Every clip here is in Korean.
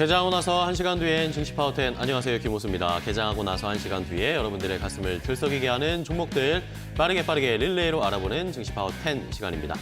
개장하고 나서 1시간 뒤엔 증시 파워10. 안녕하세요, 김호수입니다. 개장하고 나서 1시간 뒤에 여러분들의 가슴을 들썩이게 하는 종목들 빠르게 릴레이로 알아보는 증시 파워10 시간입니다.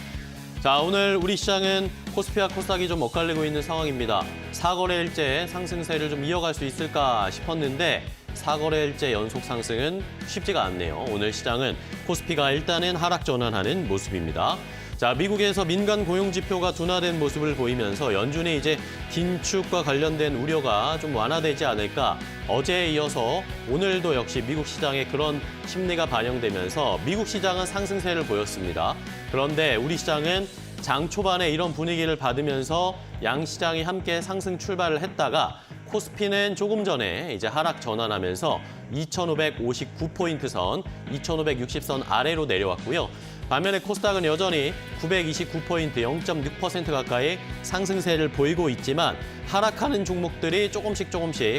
자, 오늘 우리 시장은 코스피와 코스닥이 좀 엇갈리고 있는 상황입니다. 4거래일째 상승세를 좀 이어갈 수 있을까 싶었는데 4거래일째 연속 상승은 쉽지가 않네요. 오늘 시장은 코스피가 일단은 하락 전환하는 모습입니다. 자, 미국에서 민간 고용 지표가 둔화된 모습을 보이면서 연준이 이제 긴축과 관련된 우려가 좀 완화되지 않을까. 어제에 이어서 오늘도 역시 미국 시장에 그런 심리가 반영되면서 미국 시장은 상승세를 보였습니다. 그런데 우리 시장은 장 초반에 이런 분위기를 받으면서 양 시장이 함께 상승 출발을 했다가 코스피는 조금 전에 이제 하락 전환하면서 2,559포인트 선, 2,560선 아래로 내려왔고요. 반면에 코스닥은 여전히 929포인트, 0.6% 가까이 상승세를 보이고 있지만 하락하는 종목들이 조금씩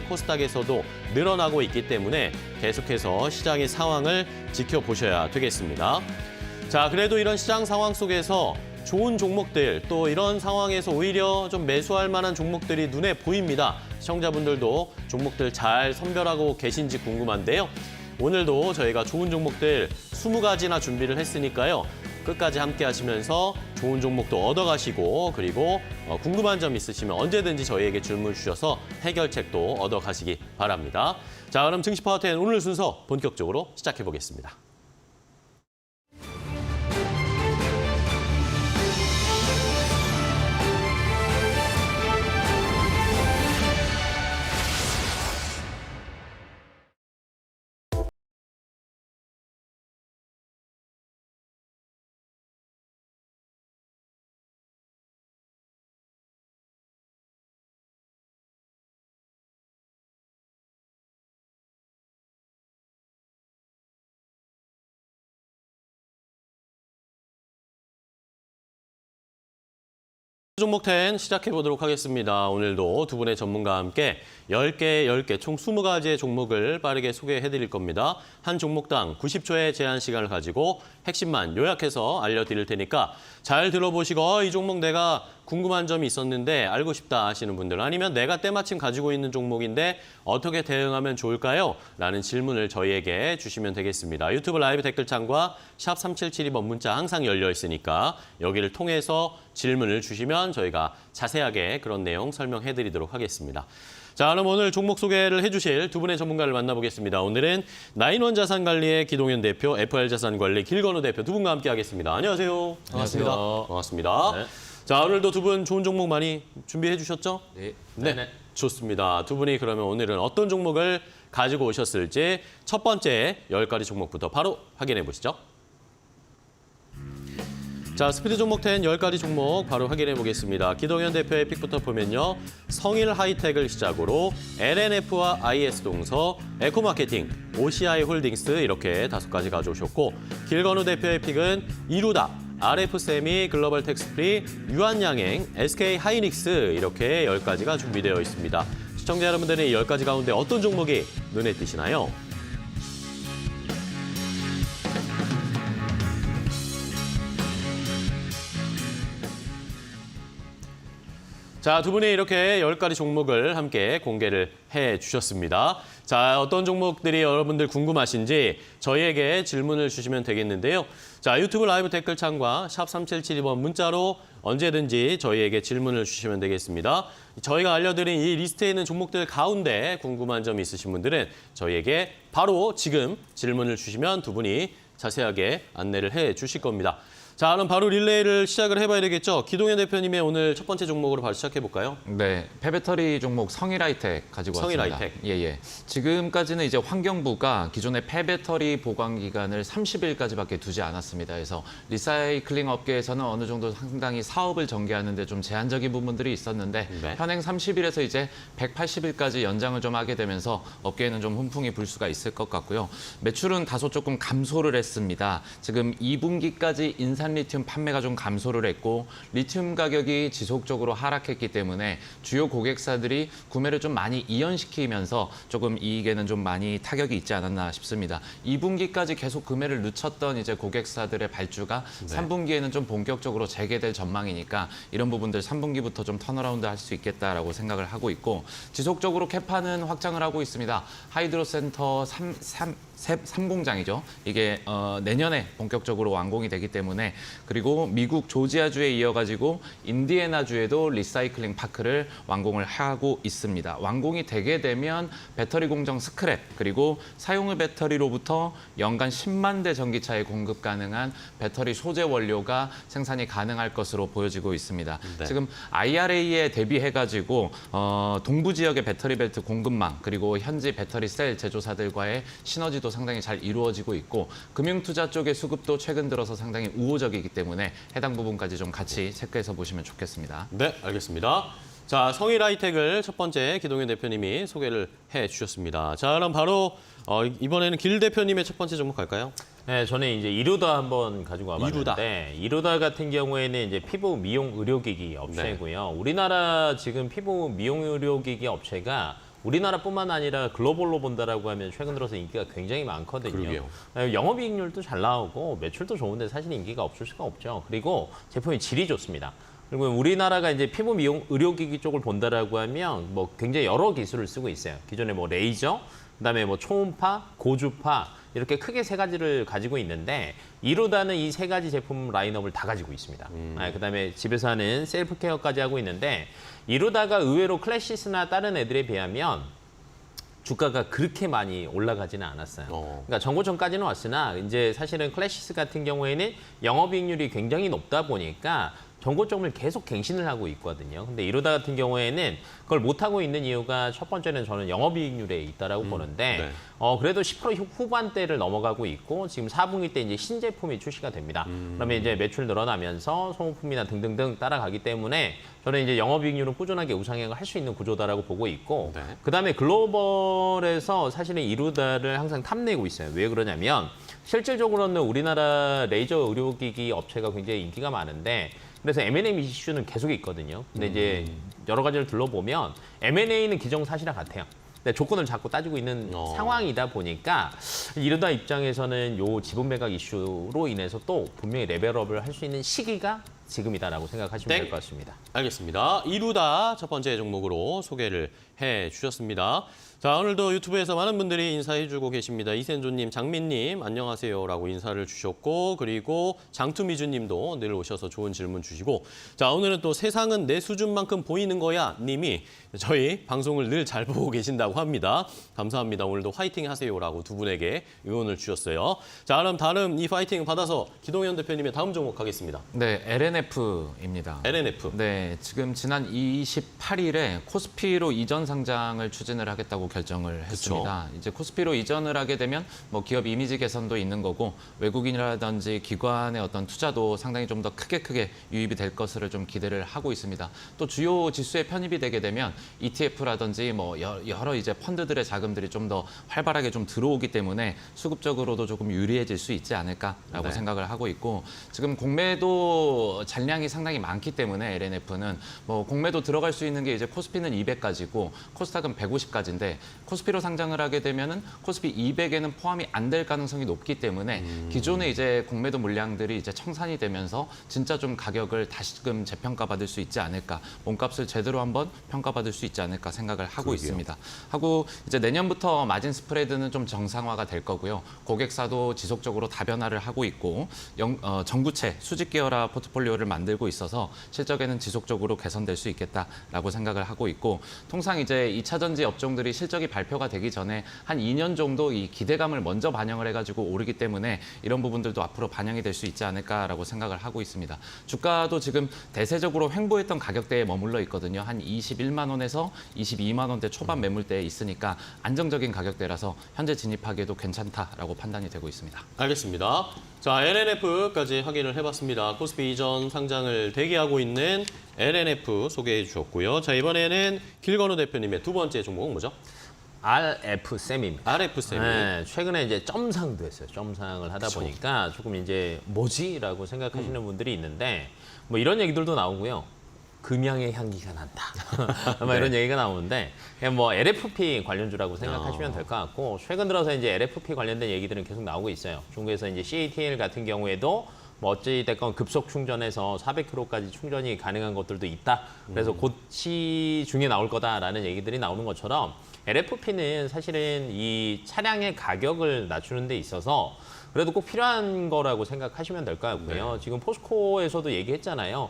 코스닥에서도 늘어나고 있기 때문에 계속해서 시장의 상황을 지켜보셔야 되겠습니다. 자, 그래도 이런 시장 상황 속에서 좋은 종목들, 또 이런 상황에서 오히려 좀 매수할 만한 종목들이 눈에 보입니다. 시청자분들도 종목들 잘 선별하고 계신지 궁금한데요. 오늘도 저희가 좋은 종목들 20가지나 준비를 했으니까요. 끝까지 함께 하시면서 좋은 종목도 얻어가시고 그리고 궁금한 점 있으시면 언제든지 저희에게 질문 주셔서 해결책도 얻어가시기 바랍니다. 자, 그럼 증시 파워10 오늘 순서 본격적으로 시작해 보겠습니다. 종목 10 시작해 보도록 하겠습니다. 오늘도 두 분의 전문가와 함께 10개, 총 20가지의 종목을 빠르게 소개해 드릴 겁니다. 한 종목당 90초의 제한 시간을 가지고 핵심만 요약해서 알려드릴 테니까 잘 들어보시고 이 종목 내가 궁금한 점이 있었는데 알고 싶다 하시는 분들 아니면 내가 때마침 가지고 있는 종목인데 어떻게 대응하면 좋을까요? 라는 질문을 저희에게 주시면 되겠습니다. 유튜브 라이브 댓글창과 샵 3772번 문자 항상 열려 있으니까 여기를 통해서 질문을 주시면 저희가 자세하게 그런 내용 설명해 드리도록 하겠습니다. 자, 그럼 오늘 종목 소개를 해주실 두 분의 전문가를 만나보겠습니다. 오늘은 나인원 자산관리의 기동현 대표, FR자산관리 길건우 대표 두 분과 함께 하겠습니다. 안녕하세요. 안녕하십니까. 반갑습니다. 네. 자, 오늘도 두 분 좋은 종목 많이 준비해 주셨죠? 네. 좋습니다. 두 분이 그러면 오늘은 어떤 종목을 가지고 오셨을지 첫 번째 10가지 종목부터 바로 확인해 보시죠. 자, 스피드 종목 10 10가지 종목 바로 확인해 보겠습니다. 기동현 대표의 픽부터 보면요. 성일 하이텍을 시작으로 LNF와 IS동서, 에코마케팅, OCI 홀딩스 이렇게 5가지 가져오셨고 길건우 대표의 픽은 이루다, RF세미, 글로벌 텍스프리, 유한양행, SK 하이닉스 이렇게 10가지가 준비되어 있습니다. 시청자 여러분들은 이 10가지 가운데 어떤 종목이 눈에 띄시나요? 자, 두 분이 이렇게 10가지 종목을 함께 공개를 해주셨습니다. 자, 어떤 종목들이 여러분들 궁금하신지 저희에게 질문을 주시면 되겠는데요. 자, 유튜브 라이브 댓글창과 샵 3772번 문자로 언제든지 저희에게 질문을 주시면 되겠습니다. 저희가 알려드린 이 리스트에 있는 종목들 가운데 궁금한 점이 있으신 분들은 저희에게 바로 지금 질문을 주시면 두 분이 자세하게 안내를 해 주실 겁니다. 자, 그럼 바로 릴레이를 시작을 해봐야 되겠죠. 기동현 대표님의 오늘 첫 번째 종목으로 바로 시작해볼까요? 네, 폐배터리 종목 성일하이텍 가지고 왔습니다. 성일하이텍. 예. 지금까지는 이제 환경부가 기존의 폐배터리 보관 기간을 30일까지밖에 두지 않았습니다. 그래서 리사이클링 업계에서는 어느 정도 상당히 사업을 전개하는데 좀 제한적인 부분들이 있었는데 네. 현행 30일에서 이제 180일까지 연장을 좀 하게 되면서 업계에는 좀 훈풍이 불 수가 있을 것 같고요. 매출은 다소 조금 감소를 했습니다. 지금 2분기까지 인산 국내산 리튬 판매가 좀 감소를 했고 리튬 가격이 지속적으로 하락했기 때문에 주요 고객사들이 구매를 좀 많이 이연시키면서 조금 이익에는 좀 많이 타격이 있지 않았나 싶습니다. 2분기까지 계속 구매를 늦췄던 이제 고객사들의 발주가 3분기에는 좀 본격적으로 재개될 전망이니까 이런 부분들 3분기부터 좀 턴어라운드 할 수 있겠다라고 생각을 하고 있고 지속적으로 캐파는 확장을 하고 있습니다. 하이드로센터 3공장이죠. 이게 내년에 본격적으로 완공이 되기 때문에 그리고 미국 조지아주에 이어가지고 인디애나주에도 리사이클링 파크를 완공을 하고 있습니다. 완공이 되게 되면 배터리 공정 스크랩 그리고 사용의 배터리로부터 연간 10만 대 전기차에 공급 가능한 배터리 소재 원료가 생산이 가능할 것으로 보여지고 있습니다. 네. 지금 IRA에 대비해가지고 동부 지역의 배터리 벨트 공급망 그리고 현지 배터리 셀 제조사들과의 시너지도 상당히 잘 이루어지고 있고 금융투자 쪽의 수급도 최근 들어서 상당히 우호적이기 때문에 해당 부분까지 좀 같이 체크해서 보시면 좋겠습니다. 네, 알겠습니다. 자, 성일 하이텍을 첫 번째 기동현 대표님이 소개를 해주셨습니다. 자, 그럼 바로 이번에는 길 대표님의 첫 번째 종목 갈까요? 네, 저는 이제 이루다 한번 가지고 와봤는데 이루다 같은 경우에는 이제 피부 미용 의료기기 업체고요. 우리나라 지금 피부 미용 의료기기 업체가 우리나라뿐만 아니라 글로벌로 본다라고 하면 최근 들어서 인기가 굉장히 많거든요. 그러게요. 영업이익률도 잘 나오고 매출도 좋은데 사실 인기가 없을 수가 없죠. 그리고 제품의 질이 좋습니다. 그리고 우리나라가 이제 피부 미용 의료기기 쪽을 본다라고 하면 뭐 굉장히 여러 기술을 쓰고 있어요. 기존에 뭐 레이저, 그다음에 뭐 초음파, 고주파 이렇게 크게 세 가지를 가지고 있는데 이루다는 이 세 가지 제품 라인업을 다 가지고 있습니다. 그다음에 집에서 하는 셀프 케어까지 하고 있는데 이루다가 의외로 클래시스나 다른 애들에 비하면 주가가 그렇게 많이 올라가지는 않았어요. 그러니까 정고점까지는 왔으나 이제 사실은 클래시스 같은 경우에는 영업이익률이 굉장히 높다 보니까 정고점을 계속 갱신을 하고 있거든요. 근데 이루다 같은 경우에는 그걸 못하고 있는 이유가 첫 번째는 저는 영업이익률에 있다라고 보는데 네. 그래도 10% 후반대를 넘어가고 있고 지금 4분기 때 이제 신제품이 출시가 됩니다. 그러면 이제 매출 늘어나면서 소모품이나 등등등 따라가기 때문에 저는 이제 영업이익률은 꾸준하게 우상향을 할 수 있는 구조다라고 보고 있고 네. 그다음에 글로벌에서 사실은 이루다를 항상 탐내고 있어요. 왜 그러냐면 실질적으로는 우리나라 레이저 의료기기 업체가 굉장히 인기가 많은데 그래서 M&A 이슈는 계속 있거든요. 근데 이제 여러 가지를 둘러보면 M&A는 기정사실화 같아요. 근데 조건을 자꾸 따지고 있는 상황이다 보니까 이러다 입장에서는 요 지분 매각 이슈로 인해서 또 분명히 레벨업을 할 수 있는 시기가 지금이다라고 생각하시면 될 것 같습니다. 알겠습니다. 이루다 첫 번째 종목으로 소개를 해주셨습니다. 자, 오늘도 유튜브에서 많은 분들이 인사해주고 계십니다. 이센조님, 장민님 안녕하세요라고 인사를 주셨고 그리고 장투미주님도 늘 오셔서 좋은 질문 주시고 자, 오늘은 또 세상은 내 수준만큼 보이는 거야 님이 저희 방송을 늘 잘 보고 계신다고 합니다. 감사합니다. 오늘도 화이팅 하세요라고 두 분에게 응원을 주셨어요. 자, 그럼 다음 이 파이팅 받아서 기동현 대표님의 다음 종목 가겠습니다. 네, LNF입니다. LNF. 네, 지금 지난 28일에 코스피로 이전 상장을 추진을 하겠다고 결정을 했습니다. 이제 코스피로 이전을 하게 되면 뭐 기업 이미지 개선도 있는 거고 외국인이라든지 기관의 어떤 투자도 상당히 좀 더 크게 유입이 될 것을 좀 기대를 하고 있습니다. 또 주요 지수에 편입이 되게 되면 ETF라든지 뭐 여러 이제 펀드들의 자금들이 좀 더 활발하게 좀 들어오기 때문에 수급적으로도 조금 유리해질 수 있지 않을까라고 네. 생각을 하고 있고 지금 공매도 잔량이 상당히 많기 때문에 LNF는 뭐 공매도 들어갈 수 있는 게 이제 코스피는 200가지고 코스닥은 150가지인데 코스피로 상장을 하게 되면은 코스피 200에는 포함이 안 될 가능성이 높기 때문에 기존의 이제 공매도 물량들이 이제 청산이 되면서 진짜 좀 가격을 다시금 재평가받을 수 있지 않을까, 몸값을 제대로 한번 평가받을 수 있지 않을까 생각을 하고 있습니다. 하고 이제 내년부터 마진 스프레드는 좀 정상화가 될 거고요. 고객사도 지속적으로 다변화를 하고 있고 전구체 수직 계열화 포트폴리오를 만들고 있어서 실적에는 지속적으로 개선될 수 있겠다라고 생각을 하고 있고 통상 이제 2차 전지 업종들이 실적이 발표가 되기 전에 한 2년 정도 이 기대감을 먼저 반영을 해가지고 오르기 때문에 이런 부분들도 앞으로 반영이 될 수 있지 않을까라고 생각을 하고 있습니다. 주가도 지금 대세적으로 횡보했던 가격대에 머물러 있거든요. 한 21만 원에서 22만 원대 초반 매물대에 있으니까 안정적인 가격대라서 현재 진입하기에도 괜찮다라고 판단이 되고 있습니다. 알겠습니다. 자, LNF까지 확인을 해봤습니다. 코스피 이전 상장을 대기하고 있는 LNF 소개해 주셨고요. 자, 이번에는 길건우 대표님의 두 번째 종목은 뭐죠? RF셈입니다. RF셈이. 네, 최근에 이제 점상도 했어요. 점상을 하다 그쵸. 보니까 조금 이제 뭐지라고 생각하시는 분들이 있는데 뭐 이런 얘기들도 나오고요. 금양의 향기가 난다. 아마 이런 얘기가 나오는데 그냥 뭐 LFP 관련주라고 생각하시면 될 것 같고 최근 들어서 이제 LFP 관련된 얘기들은 계속 나오고 있어요. 중국에서 이제 CATL 같은 경우에도 뭐 어찌 됐건 급속 충전해서 400km까지 충전이 가능한 것들도 있다. 그래서 곧 시중에 나올 거다라는 얘기들이 나오는 것처럼 LFP는 사실은 이 차량의 가격을 낮추는 데 있어서 그래도 꼭 필요한 거라고 생각하시면 될 것 같고요. 지금 포스코에서도 얘기했잖아요.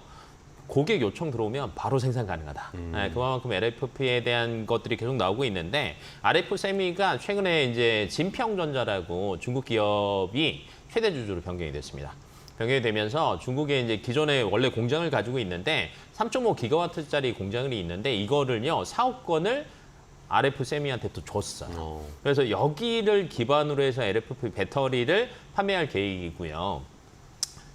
고객 요청 들어오면 바로 생산 가능하다. 네, 그만큼 LFP에 대한 것들이 계속 나오고 있는데 RF세미가 최근에 이제 진평전자라고 중국 기업이 최대 주주로 변경이 됐습니다. 변경이 되면서 중국에 이제 기존에 원래 공장을 가지고 있는데 3.5기가와트짜리 공장이 있는데 이거를요 사업권을 RF세미한테 또 줬어요. 그래서 여기를 기반으로 해서 LFP 배터리를 판매할 계획이고요.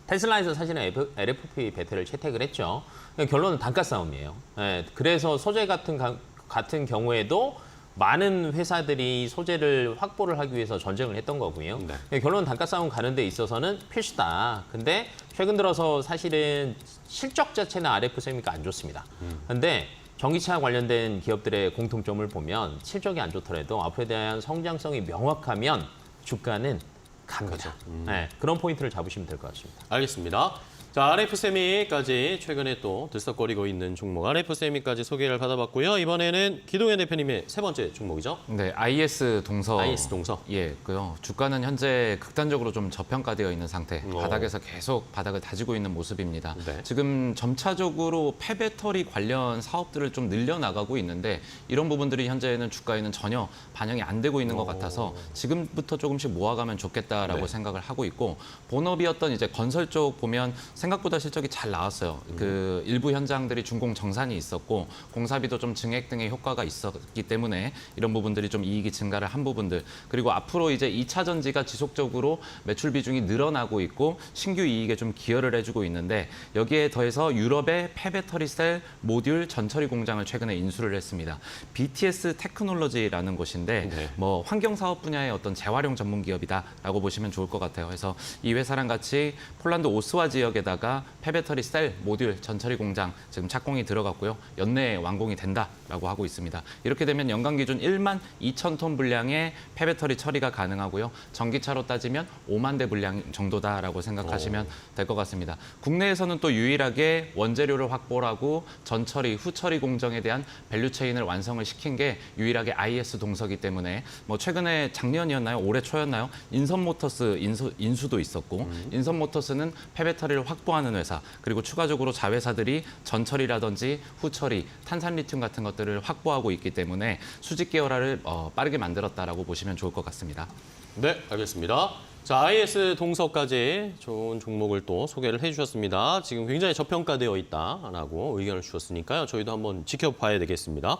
테슬라에서 사실은 LFP 배터리를 채택을 했죠. 결론은 단가 싸움이에요. 네, 그래서 소재 같은 경우에도 많은 회사들이 소재를 확보를 하기 위해서 전쟁을 했던 거고요. 네. 결론은 단가 싸움 가는 데 있어서는 필수다. 근데 최근 들어서 사실은 실적 자체는 RF세미가 안 좋습니다. 근데 전기차 관련된 기업들의 공통점을 보면 실적이 안 좋더라도 앞으로에 대한 성장성이 명확하면 주가는 갑니다. 네, 그런 포인트를 잡으시면 될 것 같습니다. 알겠습니다. 자, RF세미까지 최근에 또 들썩거리고 있는 종목 RF세미까지 소개를 받아봤고요. 이번에는 기동현 대표님의 세 번째 종목이죠. 네, IS 동서. IS 동서. 예, 그요. 주가는 현재 극단적으로 좀 저평가되어 있는 상태. 오. 바닥에서 계속 바닥을 다지고 있는 모습입니다. 네. 지금 점차적으로 폐배터리 관련 사업들을 좀 늘려나가고 있는데 이런 부분들이 현재는 주가에는 전혀 반영이 안 되고 있는 것 같아서 지금부터 조금씩 모아가면 좋겠다라고 네. 생각을 하고 있고 본업이었던 이제 건설 쪽 보면 생각보다 실적이 잘 나왔어요. 그 일부 현장들이 준공 정산이 있었고 공사비도 좀 증액 등의 효과가 있었기 때문에 이런 부분들이 좀 이익이 증가를 한 부분들 그리고 앞으로 이제 2차 전지가 지속적으로 매출 비중이 늘어나고 있고 신규 이익에 좀 기여를 해주고 있는데 여기에 더해서 유럽의 폐배터리 셀 모듈 전처리 공장을 최근에 인수를 했습니다. BTS 테크놀로지라는 곳인데 네. 뭐 환경 사업 분야의 어떤 재활용 전문 기업이다라고 보시면 좋을 것 같아요. 그래서 이 회사랑 같이 폴란드 오스와 지역에다가 폐배터리 셀 모듈 전처리 공장 지금 착공이 들어갔고요. 연내에 완공이 된다라고 하고 있습니다. 이렇게 되면 연간 기준 1만 2천 톤 분량의 폐배터리 처리가 가능하고요. 전기차로 따지면 5만 대 분량 정도다라고 생각하시면 될 것 같습니다. 국내에서는 또 유일하게 원재료를 확보를 하고 전처리, 후처리 공정에 대한 밸류체인을 완성을 시킨 게 유일하게 IS 동서기 때문에 뭐 최근에 작년이었나요? 올해 초였나요? 인선모터스 인수도 있었고 인선모터스는 폐배터리를 확보하는 회사 그리고 추가적으로 자회사들이 전처리라든지 후처리, 탄산리튬 같은 것들을 확보하고 있기 때문에 수직 계열화를 빠르게 만들었다라고 보시면 좋을 것 같습니다. 네, 알겠습니다. 자, IS 동서까지 좋은 종목을 또 소개를 해주셨습니다. 지금 굉장히 저평가되어 있다라고 의견을 주셨으니까요. 저희도 한번 지켜봐야 되겠습니다.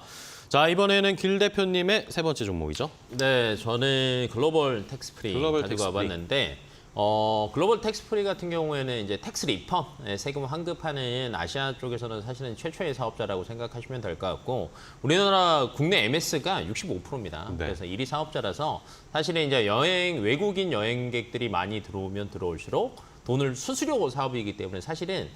자, 이번에는 길 대표님의 세 번째 종목이죠. 네, 저는 글로벌 텍스프리 글로벌 가지고 텍스프리. 와봤는데 글로벌 텍스프리 같은 경우에는 이제 텍스 리턴, 세금 환급하는 아시아 쪽에서는 사실은 최초의 사업자라고 생각하시면 될 것 같고 우리나라 국내 MS가 65%입니다. 네. 그래서 1위 사업자라서 사실은 이제 외국인 여행객들이 많이 들어오면 들어올수록 돈을 수수료 사업이기 때문에 사실은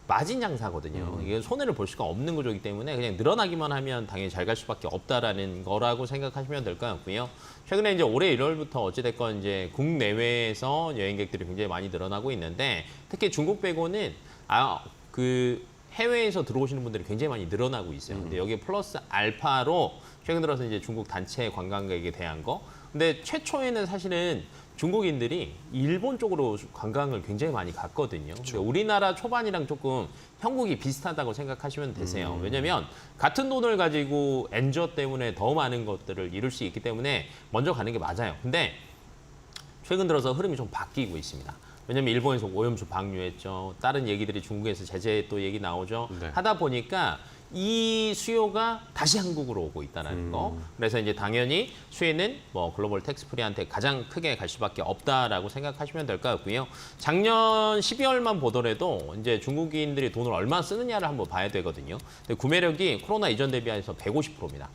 마진 장사거든요. 이게 손해를 볼 수가 없는 구조이기 때문에 그냥 늘어나기만 하면 당연히 잘 갈 수밖에 없다라는 거라고 생각하시면 될 것 같고요. 최근에 이제 올해 1월부터 어찌됐건 이제 국내외에서 여행객들이 굉장히 많이 늘어나고 있는데 특히 중국 빼고는 그 해외에서 들어오시는 분들이 굉장히 많이 늘어나고 있어요. 근데 여기에 플러스 알파로 최근 들어서 이제 중국 단체 관광객에 대한 거. 근데 최초에는 사실은 중국인들이 일본 쪽으로 관광을 굉장히 많이 갔거든요. 그러니까 우리나라 초반이랑 조금 형국이 비슷하다고 생각하시면 되세요. 왜냐하면 같은 돈을 가지고 엔저 때문에 더 많은 것들을 이룰 수 있기 때문에 먼저 가는 게 맞아요. 근데 최근 들어서 흐름이 좀 바뀌고 있습니다. 왜냐하면 일본에서 오염수 방류했죠. 다른 얘기들이 중국에서 제재 또 얘기 나오죠. 네. 하다 보니까 이 수요가 다시 한국으로 오고 있다는 거. 그래서 이제 당연히 수혜는 뭐 글로벌 텍스프리한테 가장 크게 갈 수밖에 없다라고 생각하시면 될 것 같고요. 작년 12월만 보더라도 이제 중국인들이 돈을 얼마 쓰느냐를 한번 봐야 되거든요. 근데 구매력이 코로나 이전 대비해서 150%입니다.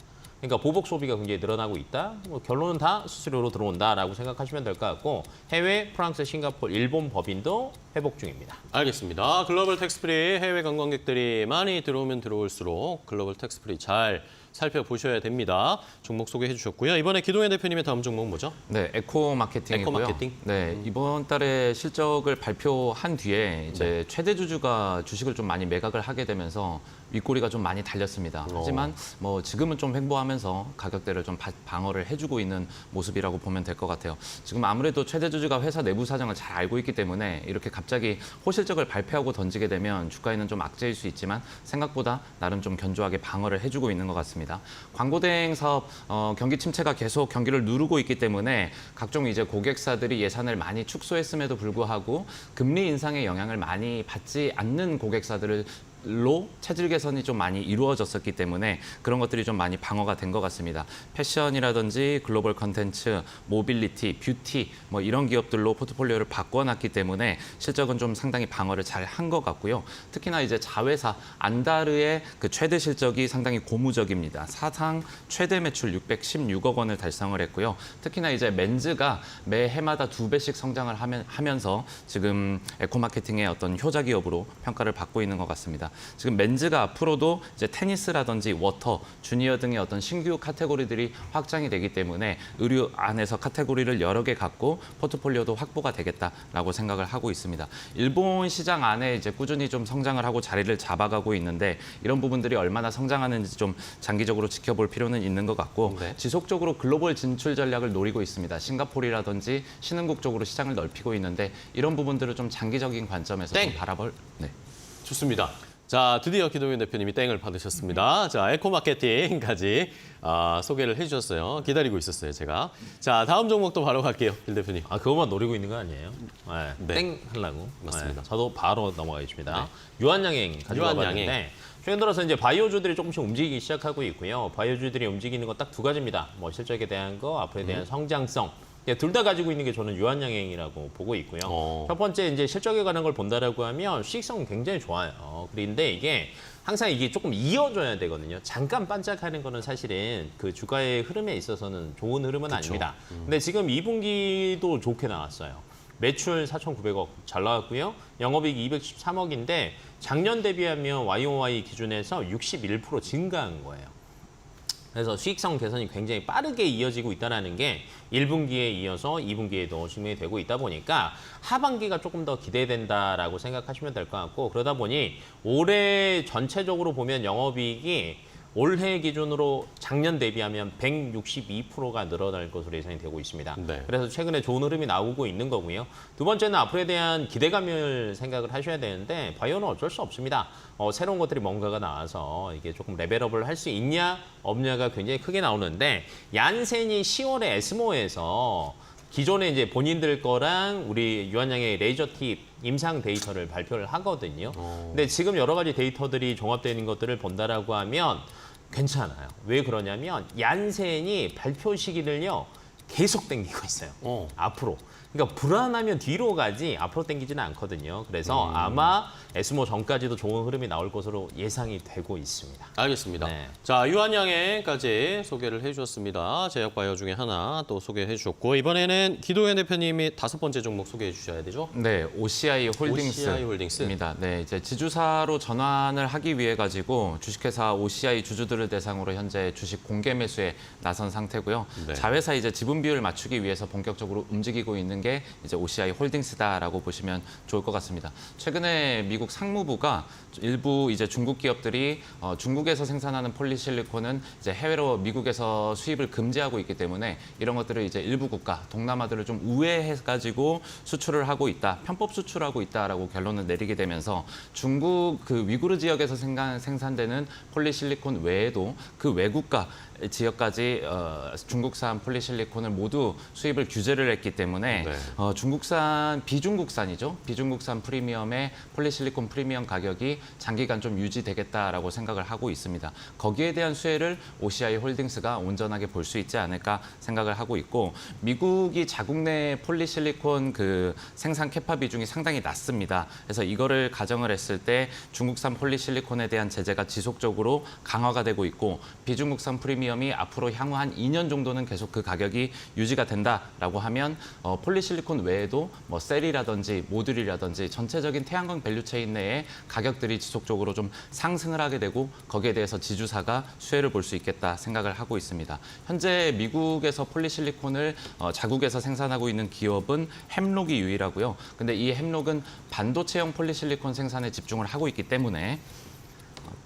그러니까 보복 소비가 굉장히 늘어나고 있다. 뭐 결론은 다 수수료로 들어온다라고 생각하시면 될 것 같고 해외, 프랑스, 싱가포르, 일본 법인도 회복 중입니다. 알겠습니다. 글로벌 텍스프리 해외 관광객들이 많이 들어오면 들어올수록 글로벌 텍스프리 잘 살펴보셔야 됩니다. 종목 소개해 주셨고요. 이번에 기동현 대표님의 다음 종목 뭐죠? 네, 에코 마케팅이고요. 에코 마케팅? 네, 이번 달에 실적을 발표한 뒤에 이제 최대 주주가 주식을 좀 많이 매각을 하게 되면서 윗꼬리가 좀 많이 달렸습니다. 하지만 뭐 지금은 좀 횡보하면서 가격대를 좀 방어를 해주고 있는 모습이라고 보면 될 것 같아요. 지금 아무래도 최대 주주가 회사 내부 사정을 잘 알고 있기 때문에 이렇게 갑자기 호실적을 발표하고 던지게 되면 주가에는 좀 악재일 수 있지만 생각보다 나름 좀 견조하게 방어를 해주고 있는 것 같습니다. 광고 대행 사업 경기 침체가 계속 경기를 누르고 있기 때문에 각종 이제 고객사들이 예산을 많이 축소했음에도 불구하고 금리 인상의 영향을 많이 받지 않는 고객사들을 로 체질 개선이 좀 많이 이루어졌었기 때문에 그런 것들이 좀 많이 방어가 된 것 같습니다. 패션이라든지 글로벌 컨텐츠, 모빌리티, 뷰티 뭐 이런 기업들로 포트폴리오를 바꿔놨기 때문에 실적은 좀 상당히 방어를 잘 한 것 같고요. 특히나 이제 자회사 안다르의 그 최대 실적이 상당히 고무적입니다. 사상 최대 매출 616억 원을 달성을 했고요. 특히나 이제 맨즈가 매 해마다 2배씩 성장을 하면서 지금 에코마케팅의 어떤 효자 기업으로 평가를 받고 있는 것 같습니다. 지금 맨즈가 앞으로도 이제 테니스라든지 워터, 주니어 등의 어떤 신규 카테고리들이 확장이 되기 때문에 의류 안에서 카테고리를 여러 개 갖고 포트폴리오도 확보가 되겠다라고 생각을 하고 있습니다. 일본 시장 안에 이제 꾸준히 좀 성장을 하고 자리를 잡아가고 있는데 이런 부분들이 얼마나 성장하는지 좀 장기적으로 지켜볼 필요는 있는 것 같고 네. 지속적으로 글로벌 진출 전략을 노리고 있습니다. 싱가포르라든지 신흥국 쪽으로 시장을 넓히고 있는데 이런 부분들을 좀 장기적인 관점에서 좀 바라볼. 네. 좋습니다. 자, 드디어 기동현 대표님이 땡을 받으셨습니다. 자, 에코마케팅까지 소개를 해주셨어요. 기다리고 있었어요, 제가. 자, 다음 종목도 바로 갈게요, 빌 대표님. 아, 그것만 노리고 있는 거 아니에요? 네. 땡 하려고. 맞습니다. 저도 바로 넘어가겠습니다. 유한양행 가지고 유한양행. 와봤는데 최근 들어서 이제 바이오주들이 조금씩 움직이기 시작하고 있고요. 바이오주들이 움직이는 건 딱 두 가지입니다. 뭐 실적에 대한 거, 앞으로에 대한 성장성. 둘 다 가지고 있는 게 저는 유한양행이라고 보고 있고요. 첫 번째 이제 실적에 관한 걸 본다라고 하면 수익성은 굉장히 좋아요. 그런데 이게 항상 이게 조금 이어져야 되거든요. 잠깐 반짝하는 거는 사실은 그 주가의 흐름에 있어서는 좋은 흐름은 아닙니다. 근데 지금 2분기도 좋게 나왔어요. 매출 4,900억 잘 나왔고요. 영업이익 213억인데 작년 대비하면 YOY 기준에서 61% 증가한 거예요. 그래서 수익성 개선이 굉장히 빠르게 이어지고 있다는 게 1분기에 이어서 2분기에도 증명이 되고 있다 보니까 하반기가 조금 더 기대된다라고 생각하시면 될 것 같고 그러다 보니 올해 전체적으로 보면 영업이익이 올해 기준으로 작년 대비하면 162%가 늘어날 것으로 예상이 되고 있습니다. 네. 그래서 최근에 좋은 흐름이 나오고 있는 거고요. 두 번째는 앞으로에 대한 기대감을 생각을 하셔야 되는데 바이오는 어쩔 수 없습니다. 새로운 것들이 뭔가가 나와서 이게 조금 레벨업을 할 수 있냐 없냐가 굉장히 크게 나오는데 얀센이 10월에 에스모에서 기존에 이제 본인들 거랑 우리 유한양의 레이저 팁 임상 데이터를 발표를 하거든요. 근데 지금 여러 가지 데이터들이 종합되어 있는 것들을 본다라고 하면 괜찮아요. 왜 그러냐면 얀센이 발표 시기를요 계속 당기고 있어요. 앞으로. 그러니까 불안하면 뒤로 가지 앞으로 당기지는 않거든요. 그래서 아마 에스모 전까지도 좋은 흐름이 나올 것으로 예상이 되고 있습니다. 알겠습니다. 네. 자, 유한양행까지 소개를 해주셨습니다. 제약바이오 중에 하나 또 소개해 주셨고 이번에는 기동현 대표님이 5번째 종목 소개해 주셔야 되죠? 네, OCI OCI 홀딩스. 홀딩스입니다. 네, 이제 지주사로 전환을 하기 위해 가지고 주식회사 OCI 주주들을 대상으로 현재 주식 공개 매수에 나선 상태고요. 네. 자회사 이제 지분 비율을 맞추기 위해서 본격적으로 움직이고 있는 게 이제 OCI 홀딩스다라고 보시면 좋을 것 같습니다. 최근에 미국 상무부가 일부 이제 중국 기업들이 중국에서 생산하는 폴리실리콘은 이제 해외로 미국에서 수입을 금지하고 있기 때문에 이런 것들을 이제 일부 국가 동남아들을 좀 우회해가지고 수출을 하고 있다, 편법 수출하고 있다라고 결론을 내리게 되면서 중국 그 위구르 지역에서 생산되는 폴리실리콘 외에도 그 외국가 지역까지 중국산 폴리실리콘을 모두 수입을 규제를 했기 때문에 네. 중국산 비중국산이죠. 비중국산 프리미엄의 폴리실리콘 프리미엄 가격이 장기간 좀 유지되겠다라고 생각을 하고 있습니다. 거기에 대한 수혜를 OCI 홀딩스가 온전하게 볼 수 있지 않을까 생각을 하고 있고 미국이 자국 내 폴리실리콘 그 생산 캐파 비중이 상당히 낮습니다. 그래서 이거를 가정을 했을 때 중국산 폴리실리콘에 대한 제재가 지속적으로 강화가 되고 있고 비중국산 프리미엄 프리미엄이 앞으로 향후 한 2년 정도는 계속 그 가격이 유지가 된다라고 하면 폴리실리콘 외에도 뭐 셀이라든지 모듈이라든지 전체적인 태양광 밸류체인 내에 가격들이 지속적으로 좀 상승을 하게 되고 거기에 대해서 지주사가 수혜를 볼 수 있겠다 생각을 하고 있습니다. 현재 미국에서 폴리실리콘을 자국에서 생산하고 있는 기업은 햄록이 유일하고요. 근데 이 햄록은 반도체형 폴리실리콘 생산에 집중을 하고 있기 때문에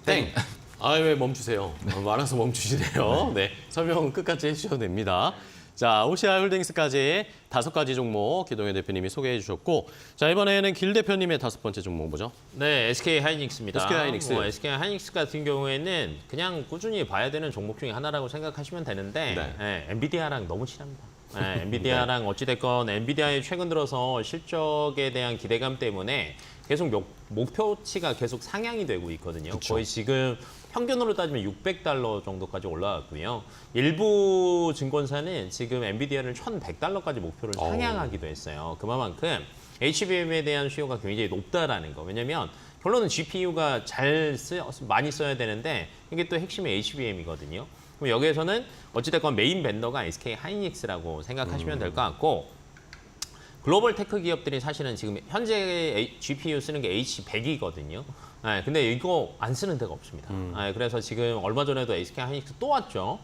땡. 왜 멈추세요? 말아서 멈추시네요. 네, 설명 끝까지 해주셔도 됩니다. 자, OCI 홀딩스까지 5가지 종목 기동현 대표님이 소개해 주셨고, 자, 이번에는 길 대표님의 5번째 종목 뭐죠? 네, SK 하이닉스입니다. SK 하이닉스. SK 하이닉스 같은 경우에는 그냥 꾸준히 봐야 되는 종목 중에 하나라고 생각하시면 되는데 네. 엔비디아랑 너무 친합니다. 엔비디아랑 어찌됐건 엔비디아의 최근 들어서 실적에 대한 기대감 때문에 계속 목표치가 계속 상향이 되고 있거든요. 그쵸. 거의 지금 평균으로 따지면 $600 정도까지 올라왔고요. 일부 증권사는 지금 엔비디아를 $1,100까지 목표를 상향하기도 했어요. 그만큼 HBM에 대한 수요가 굉장히 높다라는 거. 왜냐면 결론은 GPU가 많이 써야 되는데 이게 또 핵심이 HBM이거든요. 그럼 여기에서는 어찌됐건 메인 벤더가 SK 하이닉스라고 생각하시면 될 것 같고, 글로벌 테크 기업들이 사실은 지금 현재 GPU 쓰는 게 H100이거든요. 근데 이거 안 쓰는 데가 없습니다. 그래서 지금 얼마 전에도 SK 하이닉스 또 왔죠.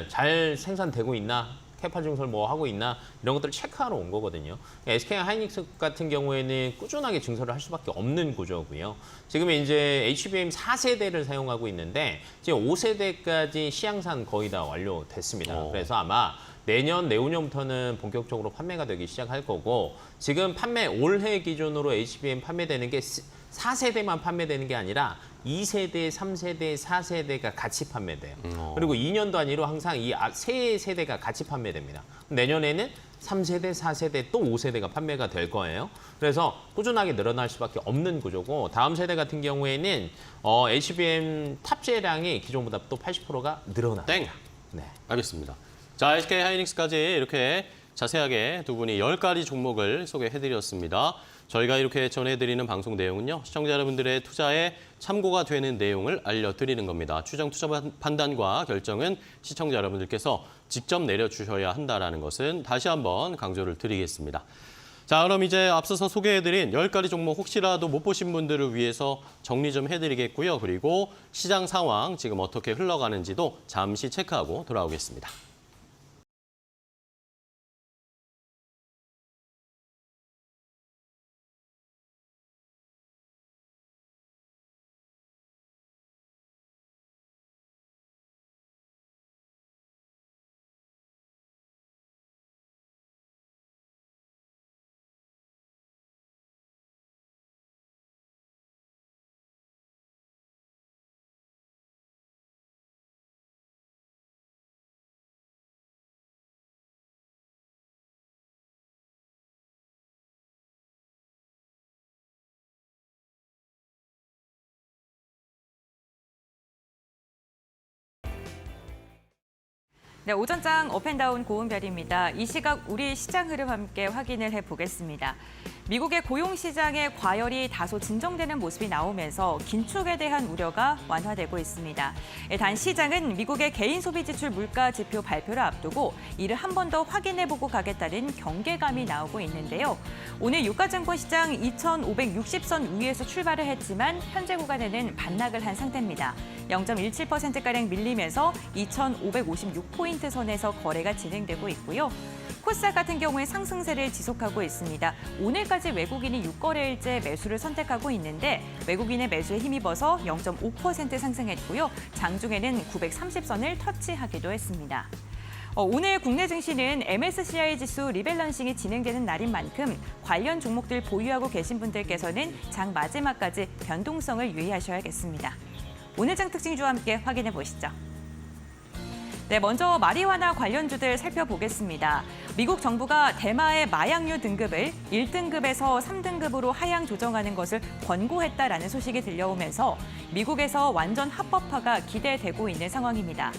잘 생산되고 있나? 캐파 증설 뭐 하고 있나? 이런 것들을 체크하러 온 거거든요. SK 하이닉스 같은 경우에는 꾸준하게 증설을 할 수밖에 없는 구조고요. 지금 이제 HBM 4세대를 사용하고 있는데 지금 5세대까지 시향산 거의 다 완료됐습니다. 그래서 아마 내년, 내후년부터는 본격적으로 판매가 되기 시작할 거고, 지금 올해 기준으로 HBM 판매되는 게 4세대만 판매되는 게 아니라 2세대, 3세대, 4세대가 같이 판매돼요. 그리고 2년 단위로 항상 이 세 세대가 같이 판매됩니다. 내년에는 3세대, 4세대, 또 5세대가 판매가 될 거예요. 그래서 꾸준하게 늘어날 수밖에 없는 구조고, 다음 세대 같은 경우에는 HBM 탑재량이 기존보다 또 80%가 늘어납니다. 땡. 네. 알겠습니다. 자, SK 하이닉스까지 이렇게 자세하게 두 분이 10가지 종목을 소개해드렸습니다. 저희가 이렇게 전해드리는 방송 내용은요, 시청자 여러분들의 투자에 참고가 되는 내용을 알려드리는 겁니다. 추정 투자 판단과 결정은 시청자 여러분들께서 직접 내려주셔야 한다는 것은 다시 한번 강조를 드리겠습니다. 자, 그럼 이제 앞서서 소개해드린 10가지 종목 혹시라도 못 보신 분들을 위해서 정리 좀 해드리겠고요. 그리고 시장 상황 지금 어떻게 흘러가는지도 잠시 체크하고 돌아오겠습니다. 네, 오전장 업앤다운 고은별입니다. 이 시각 우리 시장 흐름 함께 확인을 해보겠습니다. 미국의 고용시장의 과열이 다소 진정되는 모습이 나오면서 긴축에 대한 우려가 완화되고 있습니다. 단 시장은 미국의 개인 소비 지출 물가 지표 발표를 앞두고 이를 한 번 더 확인해보고 가겠다는 경계감이 나오고 있는데요. 오늘 유가증권 시장 2,560선 위에서 출발을 했지만 현재 구간에는 반락을 한 상태입니다. 0.17%가량 밀리면서 2,556포인트 선에서 거래가 진행되고 있고요. 코스닥 같은 경우에 상승세를 지속하고 있습니다. 오늘까지 외국인이 6거래일째 매수를 선택하고 있는데 외국인의 매수에 힘입어서 0.5% 상승했고요. 장중에는 930선을 터치하기도 했습니다. 오늘 국내 증시는 MSCI 지수 리밸런싱이 진행되는 날인 만큼 관련 종목들 보유하고 계신 분들께서는 장 마지막까지 변동성을 유의하셔야겠습니다. 오늘 장 특징주와 함께 확인해 보시죠. 네, 먼저 마리화나 관련주들 살펴보겠습니다. 미국 정부가 대마의 마약류 등급을 1등급에서 3등급으로 하향 조정하는 것을 권고했다라는 소식이 들려오면서 미국에서 완전 합법화가 기대되고 있는 상황입니다.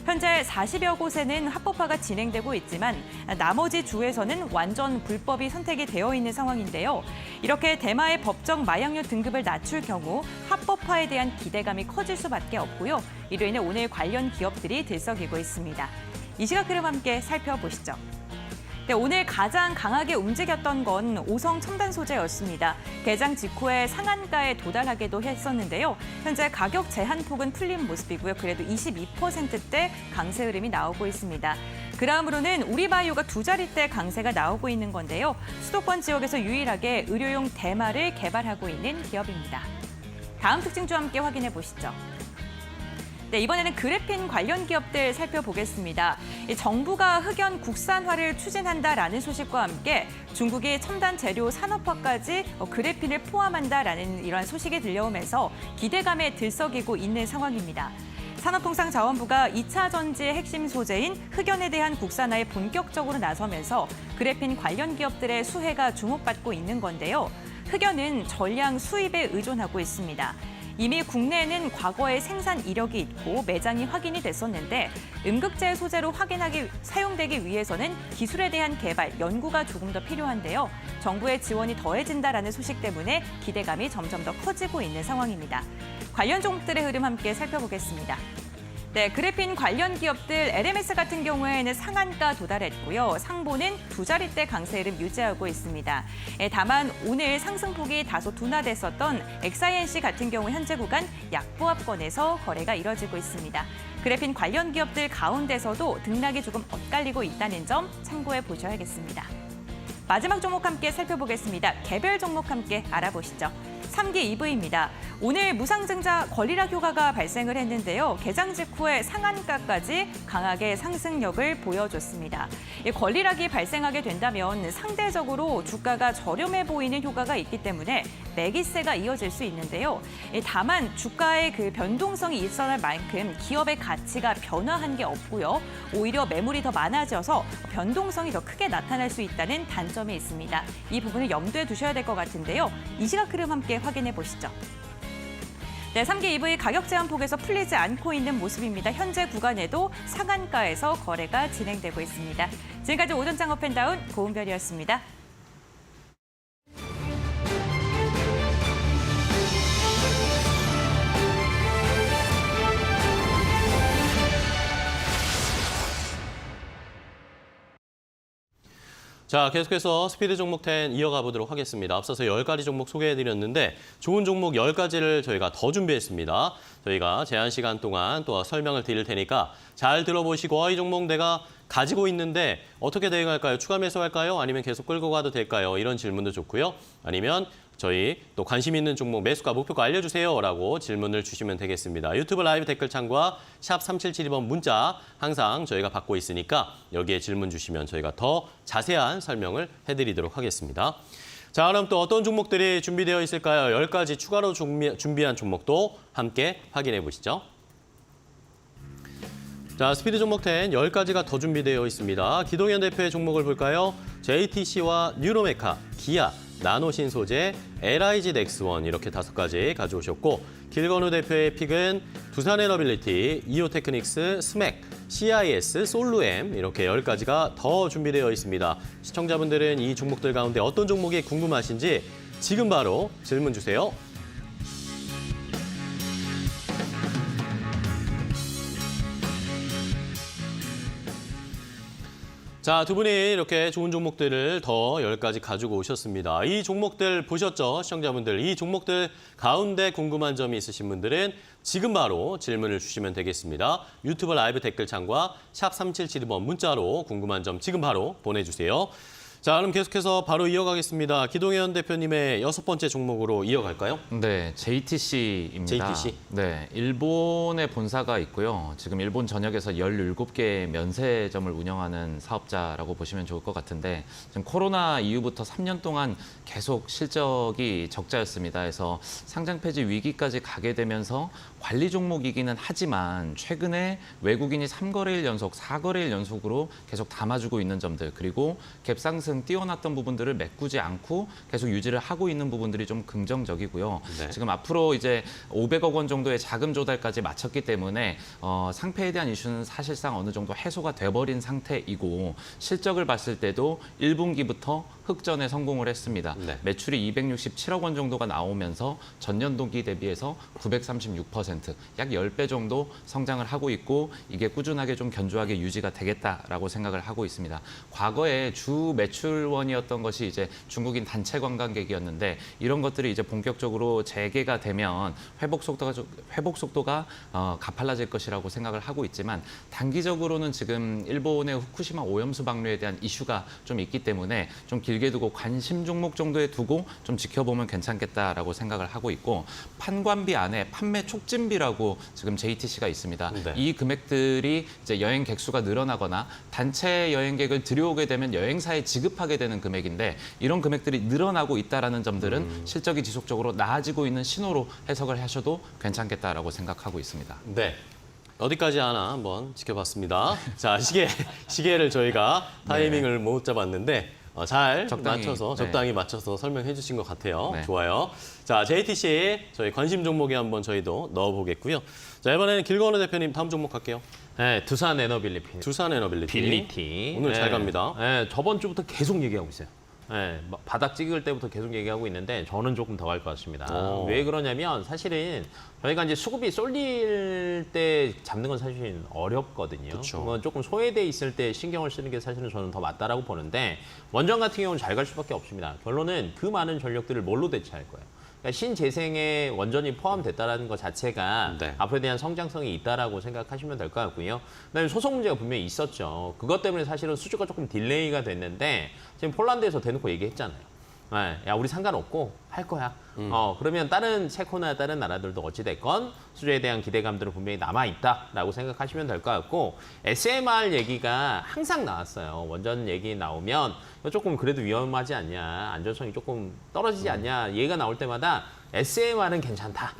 현재 40여 곳에는 합법화가 진행되고 있지만 나머지 주에서는 완전 불법이 선택이 되어 있는 상황인데요. 이렇게 대마의 법정 마약류 등급을 낮출 경우 합법화에 대한 기대감이 커질 수밖에 없고요. 이로 인해 오늘 관련 기업들이 들썩이고 있습니다. 이 시각 흐름 함께 살펴보시죠. 네, 오늘 가장 강하게 움직였던 건 오성 첨단 소재였습니다. 개장 직후에 상한가에 도달하기도 했었는데요. 현재 가격 제한폭은 풀린 모습이고요. 그래도 22%대 강세 흐름이 나오고 있습니다. 그 다음으로는 우리바이오가 두 자릿대 강세가 나오고 있는 건데요. 수도권 지역에서 유일하게 의료용 대마를 개발하고 있는 기업입니다. 다음 특징주 함께 확인해 보시죠. 네, 이번에는 그래핀 관련 기업들 살펴보겠습니다. 정부가 흑연 국산화를 추진한다라는 소식과 함께 중국이 첨단 재료 산업화까지 그래핀을 포함한다라는 이러한 소식이 들려오면서 기대감에 들썩이고 있는 상황입니다. 산업통상자원부가 2차 전지의 핵심 소재인 흑연에 대한 국산화에 본격적으로 나서면서 그래핀 관련 기업들의 수혜가 주목받고 있는 건데요. 흑연은 전량 수입에 의존하고 있습니다. 이미 국내에는 과거에 생산 이력이 있고 매장이 확인이 됐었는데 음극재 소재로 사용되기 위해서는 기술에 대한 개발, 연구가 조금 더 필요한데요. 정부의 지원이 더해진다라는 소식 때문에 기대감이 점점 더 커지고 있는 상황입니다. 관련 종목들의 흐름 함께 살펴보겠습니다. 네, 그래핀 관련 기업들 LMS 같은 경우에는 상한가 도달했고요. 상보는 두 자릿대 강세 흐름 유지하고 있습니다. 다만 오늘 상승폭이 다소 둔화됐었던 XINC 같은 경우 현재 구간 약보합권에서 거래가 이뤄지고 있습니다. 그래핀 관련 기업들 가운데서도 등락이 조금 엇갈리고 있다는 점 참고해 보셔야겠습니다. 마지막 종목 함께 살펴보겠습니다. 개별 종목 함께 알아보시죠. 3기 EV입니다. 오늘 무상증자 권리락 효과가 발생을 했는데요. 개장 직후에 상한가까지 강하게 상승력을 보여줬습니다. 이 권리락이 발생하게 된다면 상대적으로 주가가 저렴해 보이는 효과가 있기 때문에 매기세가 이어질 수 있는데요. 다만 주가의 그 변동성이 있어날 만큼 기업의 가치가 변화한 게 없고요. 오히려 매물이 더 많아져서 변동성이 더 크게 나타날 수 있다는 단점이 있습니다. 이 부분을 염두에 두셔야 될 것 같은데요. 이 시각 흐름 함께 확인해 보시죠. 네, 3기 EV 가격 제한폭에서 풀리지 않고 있는 모습입니다. 현재 구간에도 상한가에서 거래가 진행되고 있습니다. 지금까지 오전장 업앤다운 고은별이었습니다. 자, 계속해서 스피드 종목 10 이어가 보도록 하겠습니다. 앞서서 10가지 종목 소개해드렸는데 좋은 종목 10가지를 저희가 더 준비했습니다. 저희가 제한 시간 동안 또 설명을 드릴 테니까 잘 들어보시고 이 종목 내가 가지고 있는데 어떻게 대응할까요? 추가 매수할까요? 아니면 계속 끌고 가도 될까요? 이런 질문도 좋고요. 아니면 저희 또 관심 있는 종목 매수가 목표가 알려주세요라고 질문을 주시면 되겠습니다. 유튜브 라이브 댓글창과 샵 3772번 문자 항상 저희가 받고 있으니까 여기에 질문 주시면 저희가 더 자세한 설명을 해드리도록 하겠습니다. 자, 그럼 또 어떤 종목들이 준비되어 있을까요? 10가지 추가로 준비한 종목도 함께 확인해 보시죠. 자, 스피드 종목 10 10가지가 더 준비되어 있습니다. 기동현 대표의 종목을 볼까요? JTC와 뉴로메카, 기아, 나노신소재, LIG 넥스원 이렇게 5가지 가져오셨고 길건우 대표의 픽은 두산에너빌리티, 이오테크닉스, 스맥, CIS, 솔루엠 이렇게 10가지가 더 준비되어 있습니다. 시청자분들은 이 종목들 가운데 어떤 종목이 궁금하신지 지금 바로 질문 주세요. 자, 두 분이 이렇게 좋은 종목들을 더 10가지 가지고 오셨습니다. 이 종목들 보셨죠? 시청자분들. 이 종목들 가운데 궁금한 점이 있으신 분들은 지금 바로 질문을 주시면 되겠습니다. 유튜브 라이브 댓글창과 샵 3772번 문자로 궁금한 점 지금 바로 보내주세요. 자, 그럼 계속해서 바로 이어가겠습니다. 기동현 대표님의 6번째 종목으로 이어갈까요? 네, JTC입니다. JTC? 네, 일본에 본사가 있고요. 지금 일본 전역에서 17개의 면세점을 운영하는 사업자라고 보시면 좋을 것 같은데 지금 코로나 이후부터 3년 동안 계속 실적이 적자였습니다. 그래서 상장 폐지 위기까지 가게 되면서 관리 종목이기는 하지만 최근에 외국인이 3거래일 연속, 4거래일 연속으로 계속 담아주고 있는 점들, 그리고 갭상승 띄워놨던 부분들을 메꾸지 않고 계속 유지를 하고 있는 부분들이 좀 긍정적이고요. 네. 지금 앞으로 이제 500억 원 정도의 자금 조달까지 마쳤기 때문에 상패에 대한 이슈는 사실상 어느 정도 해소가 돼버린 상태이고, 실적을 봤을 때도 1분기부터 흑전에 성공을 했습니다. 네. 매출이 267억 원 정도가 나오면서 전년 동기 대비해서 936%, 약 10배 정도 성장을 하고 있고, 이게 꾸준하게 좀 견조하게 유지가 되겠다라고 생각을 하고 있습니다. 과거에 주 매출원이었던 것이 이제 중국인 단체 관광객이었는데, 이런 것들이 이제 본격적으로 재개가 되면 회복 속도가 가팔라질 것이라고 생각을 하고 있지만, 단기적으로는 지금 일본의 후쿠시마 오염수 방류에 대한 이슈가 좀 있기 때문에 좀 길게 두고 관심 종목 정도에 두고 좀 지켜보면 괜찮겠다라고 생각을 하고 있고, 판관비 안에 판매 촉진비라고 지금 JTC가 있습니다. 네. 이 금액들이 이제 여행 객수가 늘어나거나 단체 여행객을 들여오게 되면 여행사에 지급하게 되는 금액인데, 이런 금액들이 늘어나고 있다라는 점들은 실적이 지속적으로 나아지고 있는 신호로 해석을 하셔도 괜찮겠다라고 생각하고 있습니다. 네. 어디까지 하나 한번 지켜봤습니다. 자, 시계를 저희가 타이밍을 못 잡았는데 잘 적당히 맞춰서 설명해 주신 것 같아요. 네. 좋아요. 자, JTC 저희 관심 종목에 한번 저희도 넣어보겠고요. 자, 이번에는 길건우 대표님 다음 종목 갈게요. 네, 두산 에너빌리티. 두산 에너빌리티. 빌리티. 오늘 잘 네. 갑니다. 네, 저번 주부터 계속 얘기하고 있어요. 네, 바닥 찍을 때부터 계속 얘기하고 있는데 저는 조금 더 갈 것 같습니다. 오. 왜 그러냐면 사실은 저희가 이제 수급이 쏠릴 때 잡는 건 사실 어렵거든요. 그쵸. 뭐 조금 소외돼 있을 때 신경을 쓰는 게 사실은 저는 더 맞다라고 보는데, 원전 같은 경우는 잘 갈 수밖에 없습니다. 결론은 그 많은 전력들을 뭘로 대체할 거예요. 그러니까 신재생에 원전이 포함됐다는 것 자체가 네. 앞으로에 대한 성장성이 있다라고 생각하시면 될 것 같고요. 그다음에 소송 문제가 분명히 있었죠. 그것 때문에 사실은 수주가 조금 딜레이가 됐는데, 지금 폴란드에서 대놓고 얘기했잖아요. 네, 야, 우리 상관없고 할 거야. 그러면 다른 체코나 다른 나라들도 어찌됐건 수주에 대한 기대감들은 분명히 남아있다라고 생각하시면 될 것 같고, SMR 얘기가 항상 나왔어요. 원전 얘기 나오면 이거 조금 그래도 위험하지 않냐, 안전성이 조금 떨어지지 않냐 얘기가 나올 때마다 SMR은 괜찮다.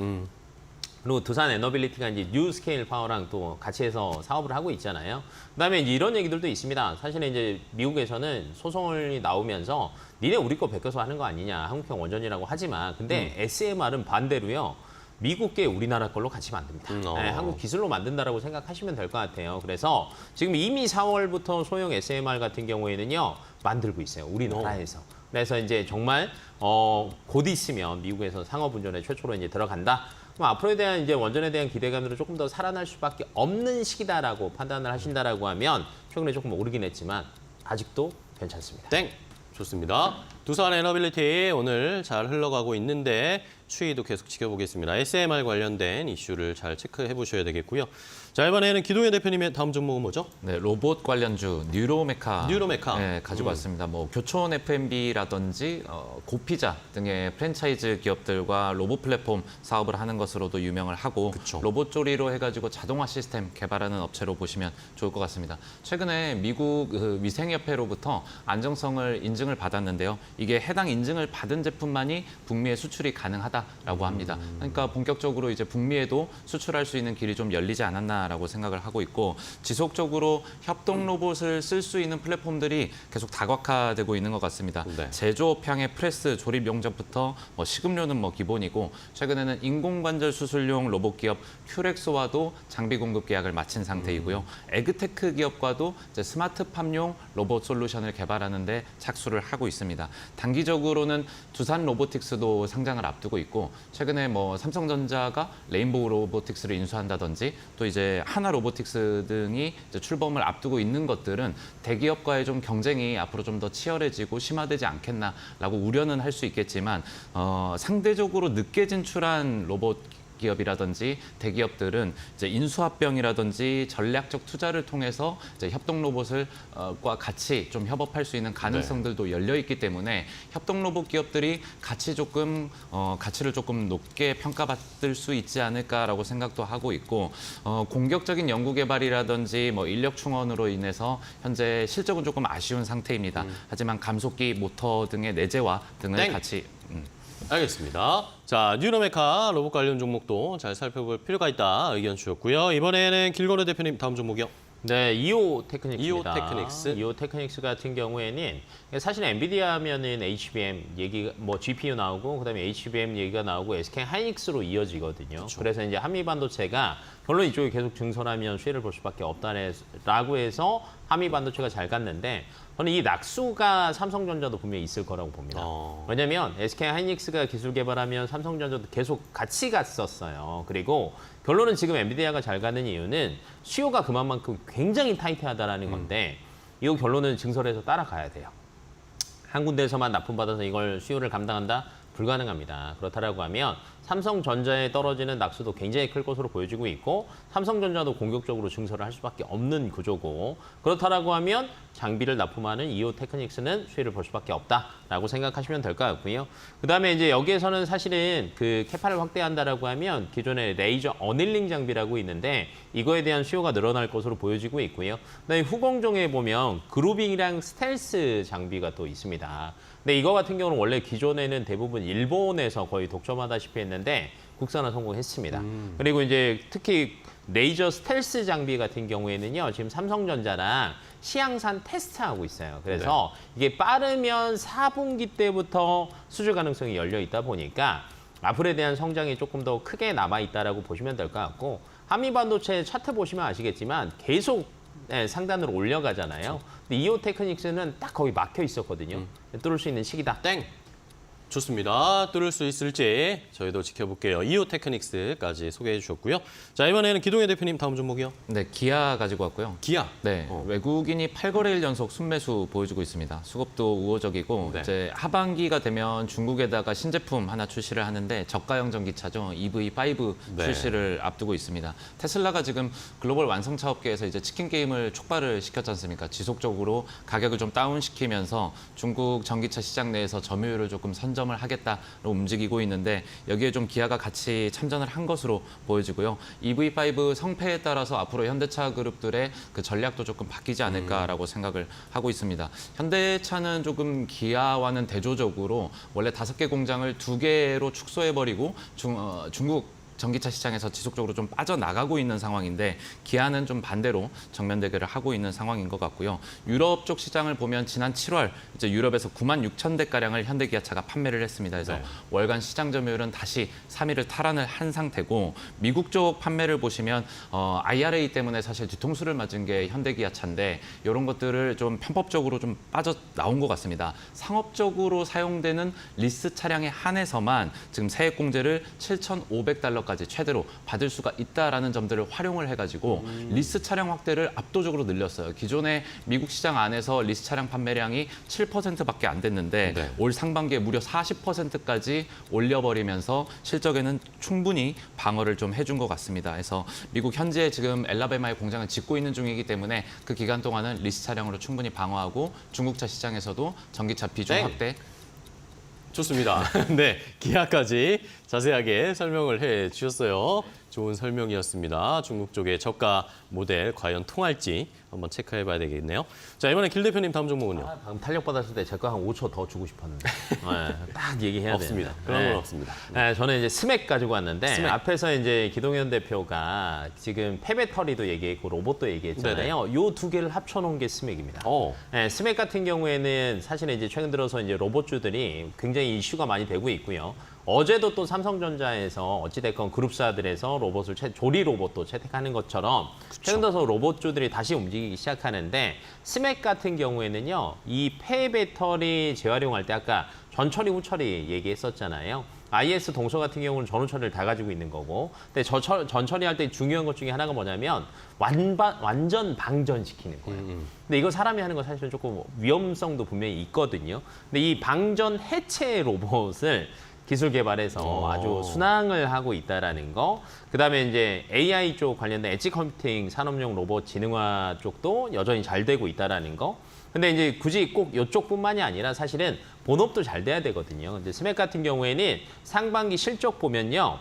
그리고 두산 에너빌리티가 이제 뉴 스케일 파워랑 또 같이 해서 사업을 하고 있잖아요. 그다음에 이런 얘기들도 있습니다. 사실은 이제 미국에서는 소송이 나오면서 니네 우리 거 베껴서 하는 거 아니냐, 한국형 원전이라고 하지만, 근데 SMR은 반대로요. 미국계 우리나라 걸로 같이 만듭니다. 네, 한국 기술로 만든다라고 생각하시면 될 것 같아요. 그래서 지금 이미 4월부터 소형 SMR 같은 경우에는요, 만들고 있어요. 우리나라에서. 그래서 이제 정말 곧 있으면 미국에서 상업 운전에 최초로 이제 들어간다. 그럼 앞으로에 대한 이제 원전에 대한 기대감으로 조금 더 살아날 수밖에 없는 시기다라고 판단을 하신다라고 하면, 최근에 조금 오르긴 했지만 아직도 괜찮습니다. 땡! 좋습니다. 두산 에너빌리티 오늘 잘 흘러가고 있는데 추이도 계속 지켜보겠습니다. SMR 관련된 이슈를 잘 체크해 보셔야 되겠고요. 자, 이번에는 기동현 대표님의 다음 종목은 뭐죠? 네, 로봇 관련주 뉴로메카. 네, 가지고 왔습니다. 뭐 교촌 F&B라든지 고피자 등의 프랜차이즈 기업들과 로봇 플랫폼 사업을 하는 것으로도 유명을 하고, 그쵸. 로봇 조리로 해가지고 자동화 시스템 개발하는 업체로 보시면 좋을 것 같습니다. 최근에 미국 위생협회로부터 안정성을 인증을 받았는데요. 이게 해당 인증을 받은 제품만이 북미에 수출이 가능하다라고 합니다. 그러니까 본격적으로 이제 북미에도 수출할 수 있는 길이 좀 열리지 않았나라고 생각을 하고 있고, 지속적으로 협동 로봇을 쓸 수 있는 플랫폼들이 계속 다각화되고 있는 것 같습니다. 네. 제조업향의 프레스 조립 용접부터 뭐 식음료는 뭐 기본이고, 최근에는 인공관절 수술용 로봇 기업 큐렉스와도 장비 공급 계약을 마친 상태이고요. 에그테크 기업과도 이제 스마트팜용 로봇 솔루션을 개발하는데 착수를 하고 있습니다. 단기적으로는 두산 로보틱스도 상장을 앞두고 있고, 최근에 뭐 삼성전자가 레인보우 로보틱스를 인수한다든지, 또 이제 하나 로보틱스 등이 이제 출범을 앞두고 있는 것들은 대기업과의 좀 경쟁이 앞으로 좀 더 치열해지고 심화되지 않겠나라고 우려는 할 수 있겠지만, 상대적으로 늦게 진출한 로봇 기업이라든지 대기업들은 이제 인수합병이라든지 전략적 투자를 통해서 이제 협동 로봇을 과 같이 좀 협업할 수 있는 가능성들도 열려 있기 때문에, 협동 로봇 기업들이 가치를 조금 높게 평가받을 수 있지 않을까라고 생각도 하고 있고, 공격적인 연구 개발이라든지 뭐 인력 충원으로 인해서 현재 실적은 조금 아쉬운 상태입니다. 하지만 감속기, 모터 등의 내재화 등을 땡. 같이 알겠습니다. 자, 뉴로메카 로봇 관련 종목도 잘 살펴볼 필요가 있다 의견 주셨고요. 이번에는 길건우 대표님 다음 종목이요. 네, 이오 테크닉스입니다. 이오 테크닉스. 이오 테크닉스 같은 경우에는 사실 엔비디아 하면은 HBM 얘기, 뭐 GPU 나오고 그다음에 HBM 얘기가 나오고 SK 하이닉스로 이어지거든요. 그래서 이제 한미 반도체가 결론 이쪽이 계속 증설하면 수혜를 볼 수밖에 없다라고 해서 한미 반도체가 잘 갔는데 저는 이 낙수가 삼성전자도 분명히 있을 거라고 봅니다. 왜냐면 SK 하이닉스가 기술 개발하면 삼성전자도 계속 같이 갔었어요. 그리고 결론은 지금 엔비디아가 잘 가는 이유는 수요가 그만큼 굉장히 타이트하다라는 건데 이 결론은 증설해서 따라가야 돼요. 한 군데에서만 납품받아서 이걸 수요를 감당한다? 불가능합니다. 그렇다라고 하면 삼성전자에 떨어지는 낙수도 굉장히 클 것으로 보여지고 있고 삼성전자도 공격적으로 증설을 할 수밖에 없는 구조고 그렇다라고 하면 장비를 납품하는 이오 테크닉스는 수혜를 볼 수밖에 없다라고 생각하시면 될 것 같고요. 그다음에 이제 여기에서는 사실은 그 캐파를 확대한다라고 하면 기존의 레이저 어닐링 장비라고 있는데 이거에 대한 수요가 늘어날 것으로 보여지고 있고요. 그다음에 후공정에 보면 그루빙이랑 스텔스 장비가 또 있습니다. 근데 이거 같은 경우는 원래 기존에는 대부분 일본에서 거의 독점하다시피 했는데 국산화 성공했습니다. 그리고 이제 특히 레이저 스텔스 장비 같은 경우에는요. 지금 삼성전자랑 시향산 테스트하고 있어요. 그래서 이게 빠르면 4분기 때부터 수주 가능성이 열려 있다 보니까 앞으로에 대한 성장이 조금 더 크게 남아있다라고 보시면 될 것 같고 한미 반도체 차트 보시면 아시겠지만 계속 상단으로 올려가잖아요. 근데 이오 테크닉스는 딱 거기 막혀 있었거든요. 뚫을 수 있는 시기다. 땡. 좋습니다. 뚫을 수 있을지 저희도 지켜볼게요. 이오 테크닉스까지 소개해 주셨고요. 자, 이번에는 기동현 대표님 다음 종목이요. 네, 기아 가지고 왔고요. 기아. 네, 외국인이 8거래일 연속 순매수 보여주고 있습니다. 수급도 우호적이고 네. 이제 하반기가 되면 중국에다가 신제품 하나 출시를 하는데 저가형 전기차죠. EV5 네. 출시를 앞두고 있습니다. 테슬라가 지금 글로벌 완성차 업계에서 이제 치킨 게임을 촉발을 시켰지 않습니까? 지속적으로 가격을 좀 다운시키면서 중국 전기차 시장 내에서 점유율을 조금 선점을 하겠다로 움직이고 있는데 여기에 좀 기아가 같이 참전을 한 것으로 보여지고요. EV5 성패에 따라서 앞으로 현대차 그룹들의 그 전략도 조금 바뀌지 않을까라고 생각을 하고 있습니다. 현대차는 조금 기아와는 대조적으로 원래 5개 공장을 2개로 축소해버리고 중국 전기차 시장에서 지속적으로 좀 빠져나가고 있는 상황인데 기아는 좀 반대로 정면 대결을 하고 있는 상황인 것 같고요. 유럽 쪽 시장을 보면 지난 7월 이제 유럽에서 96,000대가량을 현대기아차가 판매를 했습니다. 그래서 네. 월간 시장 점유율은 다시 3위를 탈환을 한 상태고 미국 쪽 판매를 보시면 IRA 때문에 사실 뒤통수를 맞은 게 현대기아차인데 이런 것들을 좀 편법적으로 좀 빠져나온 것 같습니다. 상업적으로 사용되는 리스 차량에 한해서만 지금 세액공제를 7,500달러 까지 최대로 받을 수가 있다라는 점들을 활용을 해가지고 리스 차량 확대를 압도적으로 늘렸어요. 기존의 미국 시장 안에서 리스 차량 판매량이 7%밖에 안 됐는데 네. 올 상반기에 무려 40%까지 올려버리면서 실적에는 충분히 방어를 좀 해준 것 같습니다. 그래서 미국 현재 지금 엘라베마의 공장을 짓고 있는 중이기 때문에 그 기간 동안은 리스 차량으로 충분히 방어하고 중국차 시장에서도 전기차 비중 땡. 확대 좋습니다. 네, 기아까지 자세하게 설명을 해 주셨어요. 좋은 설명이었습니다. 중국 쪽의 저가 모델 과연 통할지 한번 체크해 봐야 되겠네요. 자, 이번에 길 대표님 다음 종목은요. 방금 탄력 받았을 때 제가 한 5초 더 주고 싶었는데 딱 얘기해야 없습니다. 됩니다. 그런 네. 건 없습니다. 네, 저는 이제 스맥 가지고 왔는데 스맥. 앞에서 이제 기동현 대표가 지금 폐배터리도 얘기했고 로봇도 얘기했잖아요. 요 두 개를 합쳐놓은 게 스맥입니다. 네, 스맥 같은 경우에는 사실 이제 최근 들어서 이제 로봇주들이 굉장히 이슈가 많이 되고 있고요. 어제도 또 삼성전자에서 어찌됐건 그룹사들에서 로봇을 조리 로봇도 채택하는 것처럼 최근 들어서 로봇주들이 다시 움직이기 시작하는데 스맥 같은 경우에는요. 이 폐배터리 재활용할 때 아까 전처리 후처리 얘기했었잖아요. IS 동서 같은 경우는 전후 처리를 다 가지고 있는 거고 근데 전처리할 때 중요한 것 중에 하나가 뭐냐면 완전 방전시키는 거예요. 근데 이거 사람이 하는 거 사실은 조금 위험성도 분명히 있거든요. 근데 이 방전 해체 로봇을 기술 개발해서 아주 순항을 하고 있다라는 거. 그다음에 이제 AI 쪽 관련된 엣지 컴퓨팅 산업용 로봇 지능화 쪽도 여전히 잘 되고 있다라는 거. 근데 이제 굳이 꼭 이쪽뿐만이 아니라 사실은 본업도 잘 돼야 되거든요. 근데 스맥 같은 경우에는 상반기 실적 보면요.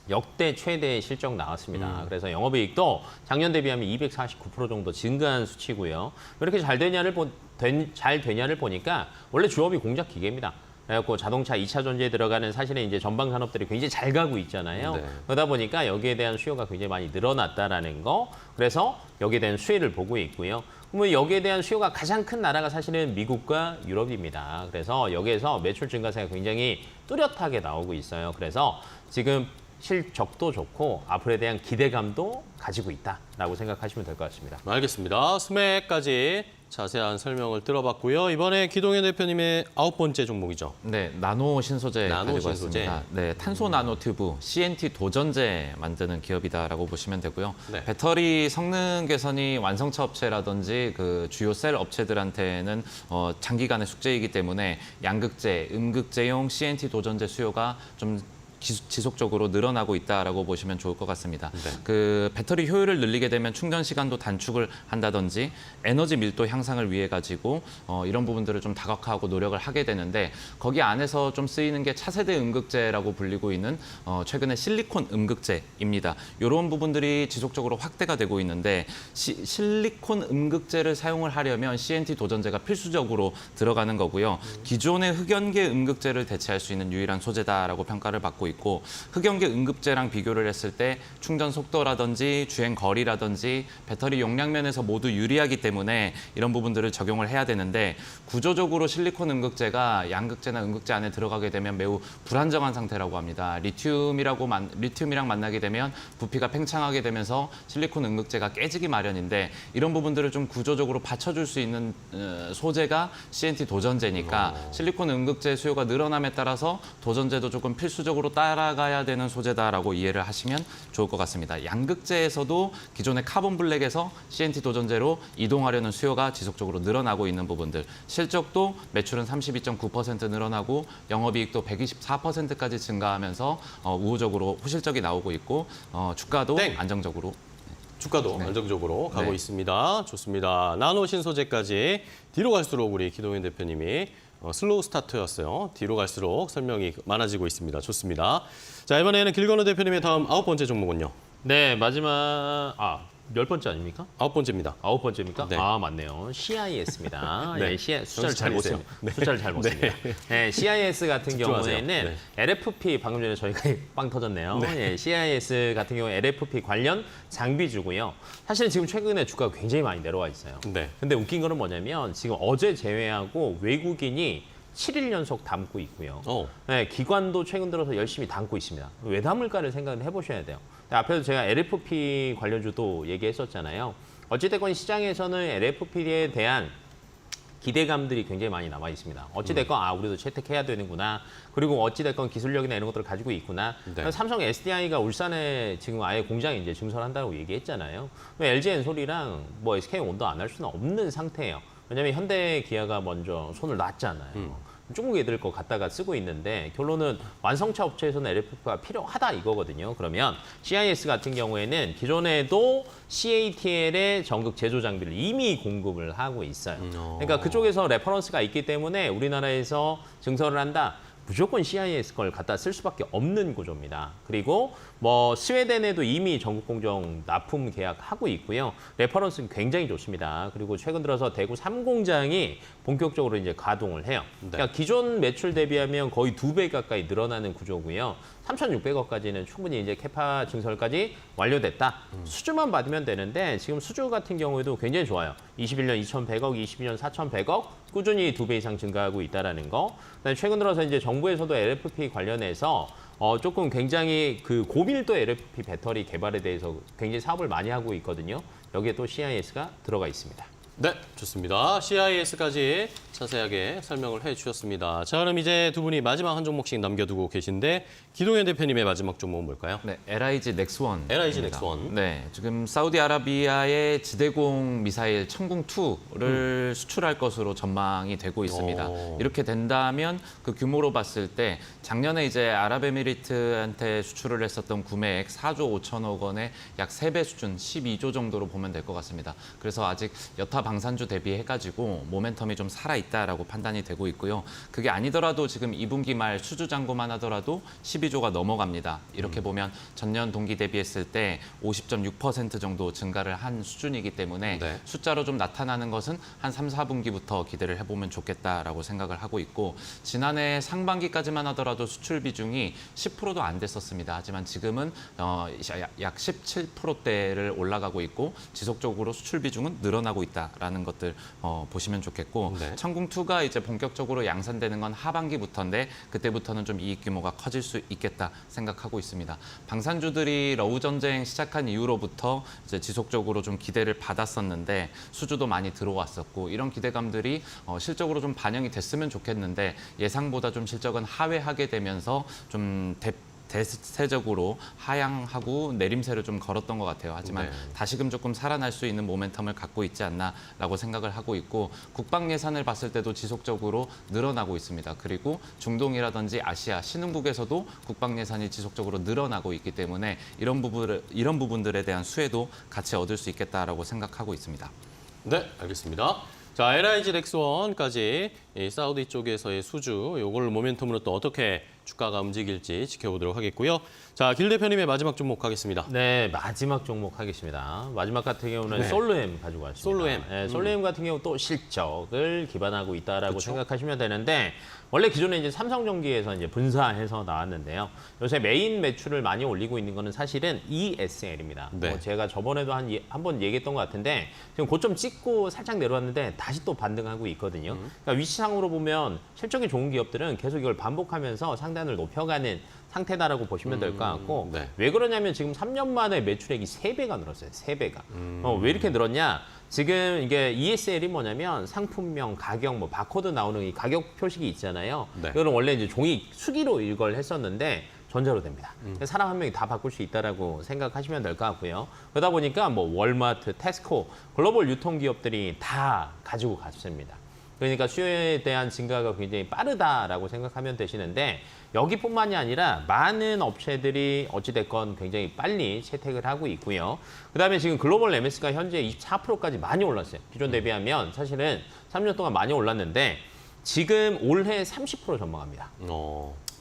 역대 최대 실적 나왔습니다. 그래서 영업이익도 작년 대비하면 249% 정도 증가한 수치고요. 왜 이렇게 잘 되냐를 보니까 원래 주업이 공작 기계입니다. 그래갖고 자동차 2차 전지에 들어가는 사실은 이제 전방 산업들이 굉장히 잘 가고 있잖아요. 네. 그러다 보니까 여기에 대한 수요가 굉장히 많이 늘어났다라는 거. 그래서 여기에 대한 수혜를 보고 있고요. 그러면 여기에 대한 수요가 가장 큰 나라가 사실은 미국과 유럽입니다. 그래서 여기에서 매출 증가세가 굉장히 뚜렷하게 나오고 있어요. 그래서 지금 실적도 좋고 앞으로에 대한 기대감도 가지고 있다라고 생각하시면 될 것 같습니다. 알겠습니다. 스맥까지 자세한 설명을 들어봤고요. 이번에 기동현 대표님의 9번째 종목이죠. 네, 나노 신소재 나노 가지고 신소재. 왔습니다. 네, 탄소 나노 튜브 CNT 도전제 만드는 기업이다라고 보시면 되고요. 네. 배터리 성능 개선이 완성차 업체라든지 그 주요 셀 업체들한테는 장기간의 숙제이기 때문에 양극재, 음극재용 CNT 도전제 수요가 좀 지속적으로 늘어나고 있다라고 보시면 좋을 것 같습니다. 네. 그 배터리 효율을 늘리게 되면 충전 시간도 단축을 한다든지 에너지 밀도 향상을 위해 가지고 이런 부분들을 좀 다각화하고 노력을 하게 되는데 거기 안에서 좀 쓰이는 게 차세대 음극재라고 불리고 있는 최근에 실리콘 음극재입니다. 이런 부분들이 지속적으로 확대가 되고 있는데 실리콘 음극재를 사용을 하려면 CNT 도전제가 필수적으로 들어가는 거고요. 기존의 흑연계 음극재를 대체할 수 있는 유일한 소재다라고 평가를 받고 있고 흑연계 음극재랑 비교를 했을 때 충전 속도라든지 주행 거리라든지 배터리 용량 면에서 모두 유리하기 때문에 이런 부분들을 적용을 해야 되는데 구조적으로 실리콘 음극재가 양극재나 음극재 안에 들어가게 되면 매우 불안정한 상태라고 합니다. 리튬이랑 만나게 되면 부피가 팽창하게 되면서 실리콘 음극재가 깨지기 마련인데 이런 부분들을 좀 구조적으로 받쳐줄 수 있는 소재가 CNT 도전제니까 실리콘 음극재 수요가 늘어남에 따라서 도전제도 조금 필수적으로 따라가야 되는 소재다라고 이해를 하시면 좋을 것 같습니다. 양극재에서도 기존의 카본 블랙에서 CNT 도전제로 이동하려는 수요가 지속적으로 늘어나고 있는 부분들. 실적도 매출은 32.9% 늘어나고 영업이익도 124%까지 증가하면서 우호적으로 호실적이 나오고 있고 주가도 땡. 안정적으로. 주가도 안정적으로 가고 네. 있습니다. 좋습니다. 나노 신소재까지 뒤로 갈수록 우리 기동현 대표님이 슬로우 스타트였어요. 뒤로 갈수록 설명이 많아지고 있습니다. 좋습니다. 자, 이번에는 길건우 대표님의 다음 9번째 종목은요. 네, 마지막 10번째 아닙니까? 9번째입니다. 9번째입니까? 네. 맞네요. CIS입니다. 네. 숫자를 잘 못 정신 씁니다. 차리세요. 숫자를 잘 못 씁니다. 네, CIS 같은 집중하세요. 경우에는 네. LFP 방금 전에 저희가 빵 터졌네요. 네, CIS 같은 경우 LFP 관련 장비주고요. 사실 지금 최근에 주가가 굉장히 많이 내려와 있어요. 네. 근데 웃긴 거는 뭐냐면 지금 어제 제외하고 외국인이 7일 연속 담고 있고요. 네, 기관도 최근 들어서 열심히 담고 있습니다. 왜 담을까를 생각을 해보셔야 돼요. 앞에서 제가 LFP 관련주도 얘기했었잖아요. 어찌됐건 시장에서는 LFP에 대한 기대감들이 굉장히 많이 남아 있습니다. 어찌됐건 우리도 채택해야 되는구나. 그리고 어찌됐건 기술력이나 이런 것들을 가지고 있구나. 네. 삼성 SDI가 울산에 지금 아예 공장에 이제 증설한다고 얘기했잖아요. LG 엔솔이랑 뭐 SK 온도 안 할 수는 없는 상태예요. 왜냐하면 현대 기아가 먼저 손을 놨잖아요. 중국 애들 거 갖다가 쓰고 있는데 결론은 완성차 업체에서는 LFP가 필요하다 이거거든요. 그러면 CIS 같은 경우에는 기존에도 CATL의 전극 제조 장비를 이미 공급을 하고 있어요. 그러니까 그쪽에서 레퍼런스가 있기 때문에 우리나라에서 증설을 한다. 무조건 CIS 걸 갖다 쓸 수밖에 없는 구조입니다. 그리고 뭐 스웨덴에도 이미 전국 공정 납품 계약하고 있고요. 레퍼런스는 굉장히 좋습니다. 그리고 최근 들어서 대구 3공장이 본격적으로 이제 가동을 해요. 그러니까 기존 매출 대비하면 거의 2배 가까이 늘어나는 구조고요. 3,600억까지는 충분히 이제 캐파 증설까지 완료됐다. 수주만 받으면 되는데 지금 수주 같은 경우에도 굉장히 좋아요. 21년 2,100억, 22년 4,100억 꾸준히 2배 이상 증가하고 있다라는 거. 그다음에 최근 들어서 이제 정부에서도 LFP 관련해서 조금 굉장히 그 고밀도 LFP 배터리 개발에 대해서 굉장히 사업을 많이 하고 있거든요. 여기에 또 CIS가 들어가 있습니다. 네, 좋습니다. CIS까지 자세하게 설명을 해주셨습니다. 자, 그럼 이제 두 분이 마지막 한 종목씩 남겨두고 계신데 기동현 대표님의 마지막 종목은 뭘까요? 네, LIG 넥스원. LIG 넥스원. 네, 지금 사우디아라비아의 지대공 미사일 천궁2를 수출할 것으로 전망이 되고 있습니다. 이렇게 된다면 그 규모로 봤을 때 작년에 이제 아랍에미리트한테 수출을 했었던 구매액 4조 5천억 원의 약 3배 수준 12조 정도로 보면 될 것 같습니다. 그래서 아직 여타 방산주 대비해가지고 모멘텀이 좀 살아있다라고 판단이 되고 있고요. 그게 아니더라도 지금 2분기 말 수주 잔고만 하더라도 12조가 넘어갑니다. 이렇게 보면 전년 동기 대비했을 때 50.6% 정도 증가를 한 수준이기 때문에 네. 숫자로 좀 나타나는 것은 한 3, 4분기부터 기대를 해보면 좋겠다라고 생각을 하고 있고 지난해 상반기까지만 하더라도 수출 비중이 10%도 안 됐었습니다. 하지만 지금은 약 17%대를 올라가고 있고 지속적으로 수출 비중은 늘어나고 있다라는 것들 보시면 좋겠고 네. 천궁2가 이제 본격적으로 양산되는 건 하반기부터인데 그때부터는 좀 이익 규모가 커질 수 있겠다 생각하고 있습니다. 방산주들이 러우 전쟁 시작한 이후로부터 이제 지속적으로 좀 기대를 받았었는데 수주도 많이 들어왔었고 이런 기대감들이 실적으로 좀 반영이 됐으면 좋겠는데 예상보다 좀 실적은 하회하게 되면서 좀 대세적으로 하향하고 내림세를 좀 걸었던 것 같아요. 하지만 네. 다시금 조금 살아날 수 있는 모멘텀을 갖고 있지 않나라고 생각을 하고 있고 국방 예산을 봤을 때도 지속적으로 늘어나고 있습니다. 그리고 중동이라든지 아시아, 신흥국에서도 국방 예산이 지속적으로 늘어나고 있기 때문에 이런 부분들에 대한 수혜도 같이 얻을 수 있겠다라고 생각하고 있습니다. 네, 알겠습니다. 자, LIG 넥스원까지 이 사우디 쪽에서의 수주, 요걸 모멘텀으로 또 어떻게 주가가 움직일지 지켜보도록 하겠고요. 자, 길 대표님의 마지막 종목 가겠습니다. 네, 마지막 종목 하겠습니다. 마지막 같은 경우는 네. 솔루엠 가지고 왔습니다. 솔루엠. 네, 솔루엠 같은 경우 또 실적을 기반하고 있다라고 그쵸? 생각하시면 되는데 원래 기존에 이제 삼성전기에서 이제 분사해서 나왔는데요. 요새 메인 매출을 많이 올리고 있는 거는 사실은 ESL입니다. 네. 제가 저번에도 한번 얘기했던 것 같은데 지금 고점 찍고 살짝 내려왔는데 다시 또 반등하고 있거든요. 그러니까 위치상으로 보면 실적이 좋은 기업들은 계속 이걸 반복하면서 상단을 높여가는 상태다라고 보시면 될 것 같고 네. 왜 그러냐면 지금 3년 만에 매출액이 3배가 늘었어요. 3배가. 왜 이렇게 늘었냐? 지금 이게 ESL이 뭐냐면 상품명, 가격, 뭐 바코드 나오는 이 가격 표식이 있잖아요. 네. 이거는 원래 이제 종이 수기로 이걸 했었는데 전자로 됩니다. 사람 한 명이 다 바꿀 수 있다라고 생각하시면 될 것 같고요. 그러다 보니까 뭐 월마트, 테스코, 글로벌 유통기업들이 다 가지고 갔습니다. 그러니까 수요에 대한 증가가 굉장히 빠르다라고 생각하면 되시는데 여기뿐만이 아니라 많은 업체들이 어찌됐건 굉장히 빨리 채택을 하고 있고요. 그다음에 지금 글로벌 MS가 현재 24%까지 많이 올랐어요. 기존 대비하면 사실은 3년 동안 많이 올랐는데 지금 올해 30% 전망합니다.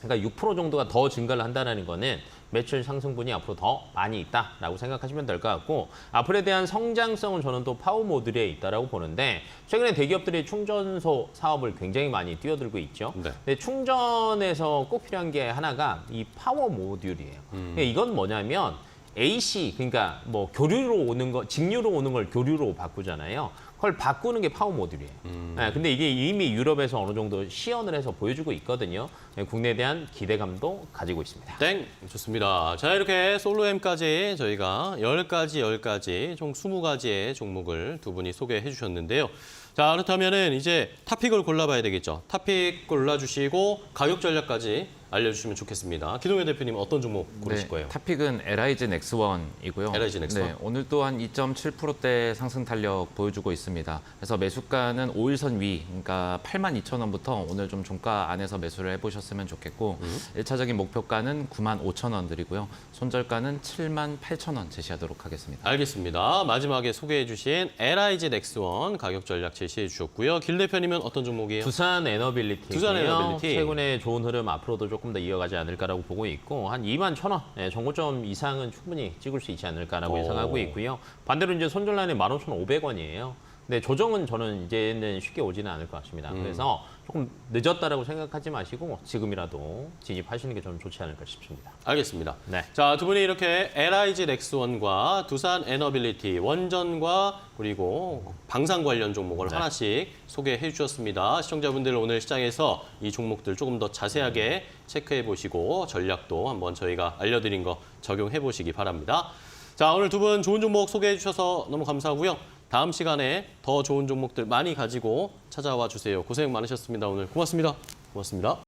그러니까 6% 정도가 더 증가를 한다는 거는 매출 상승분이 앞으로 더 많이 있다라고 생각하시면 될 것 같고 앞으로에 대한 성장성은 저는 또 파워 모듈에 있다라고 보는데 최근에 대기업들이 충전소 사업을 굉장히 많이 뛰어들고 있죠. 네. 근데 충전에서 꼭 필요한 게 하나가 이 파워 모듈이에요. 그러니까 이건 뭐냐면 AC 그러니까 뭐 교류로 오는 거 직류로 오는 걸 교류로 바꾸잖아요. 그걸 바꾸는 게 파워 모듈이에요. 네, 근데 이게 이미 유럽에서 어느 정도 시연을 해서 보여주고 있거든요. 네, 국내에 대한 기대감도 가지고 있습니다. 땡! 좋습니다. 자, 이렇게 솔로엠까지 저희가 10가지, 총 20가지의 종목을 두 분이 소개해 주셨는데요. 자, 그렇다면은 이제 탑픽을 골라봐야 되겠죠. 탑픽 골라주시고 가격 전략까지 알려주시면 좋겠습니다. 기동현 대표님 어떤 종목 고르실 거예요? 탑픽은 LIG 넥스원이고요. LIG 넥스원. 네, 오늘 또한 2.7%대 상승 탄력 보여주고 있습니다. 그래서 매수가는 5일선 위, 그러니까 82,000원부터 오늘 좀 종가 안에서 매수를 해보셨으면 좋겠고 1차적인 목표가는 95,000원들이고요. 손절가는 78,000원 제시하도록 하겠습니다. 알겠습니다. 마지막에 소개해 주신 LIG 넥스원 가격 전략 제시해 주셨고요. 길 대표님은 어떤 종목이에요? 두산 에너빌리티. 두산 에너빌리티. 최근에 좋은 흐름 앞으로도 조금 더 이어가지 않을까라고 보고 있고 한 21,000원 정고점 이상은 충분히 찍을 수 있지 않을까라고 예상하고 있고요. 반대로 이제 손절라인이 15,500원이에요. 근데 조정은 저는 이제는 쉽게 오지는 않을 것 같습니다. 그래서 조금 늦었다라고 생각하지 마시고 지금이라도 진입하시는 게 좀 좋지 않을까 싶습니다. 알겠습니다. 네. 자, 두 분이 이렇게 LIG 넥스원과 두산 에너빌리티, 원전과 그리고 방산 관련 종목을 네. 하나씩 소개해 주셨습니다. 시청자분들 오늘 시장에서 이 종목들 조금 더 자세하게 체크해 보시고 전략도 한번 저희가 알려드린 거 적용해 보시기 바랍니다. 자, 오늘 두 분 좋은 종목 소개해 주셔서 너무 감사하고요. 다음 시간에 더 좋은 종목들 많이 가지고 찾아와 주세요. 고생 많으셨습니다. 오늘 고맙습니다. 고맙습니다.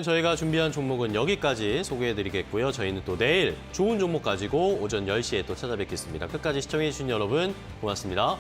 저희가 준비한 종목은 여기까지 소개해드리겠고요. 저희는 또 내일 좋은 종목 가지고 오전 10시에 또 찾아뵙겠습니다. 끝까지 시청해주신 여러분 고맙습니다.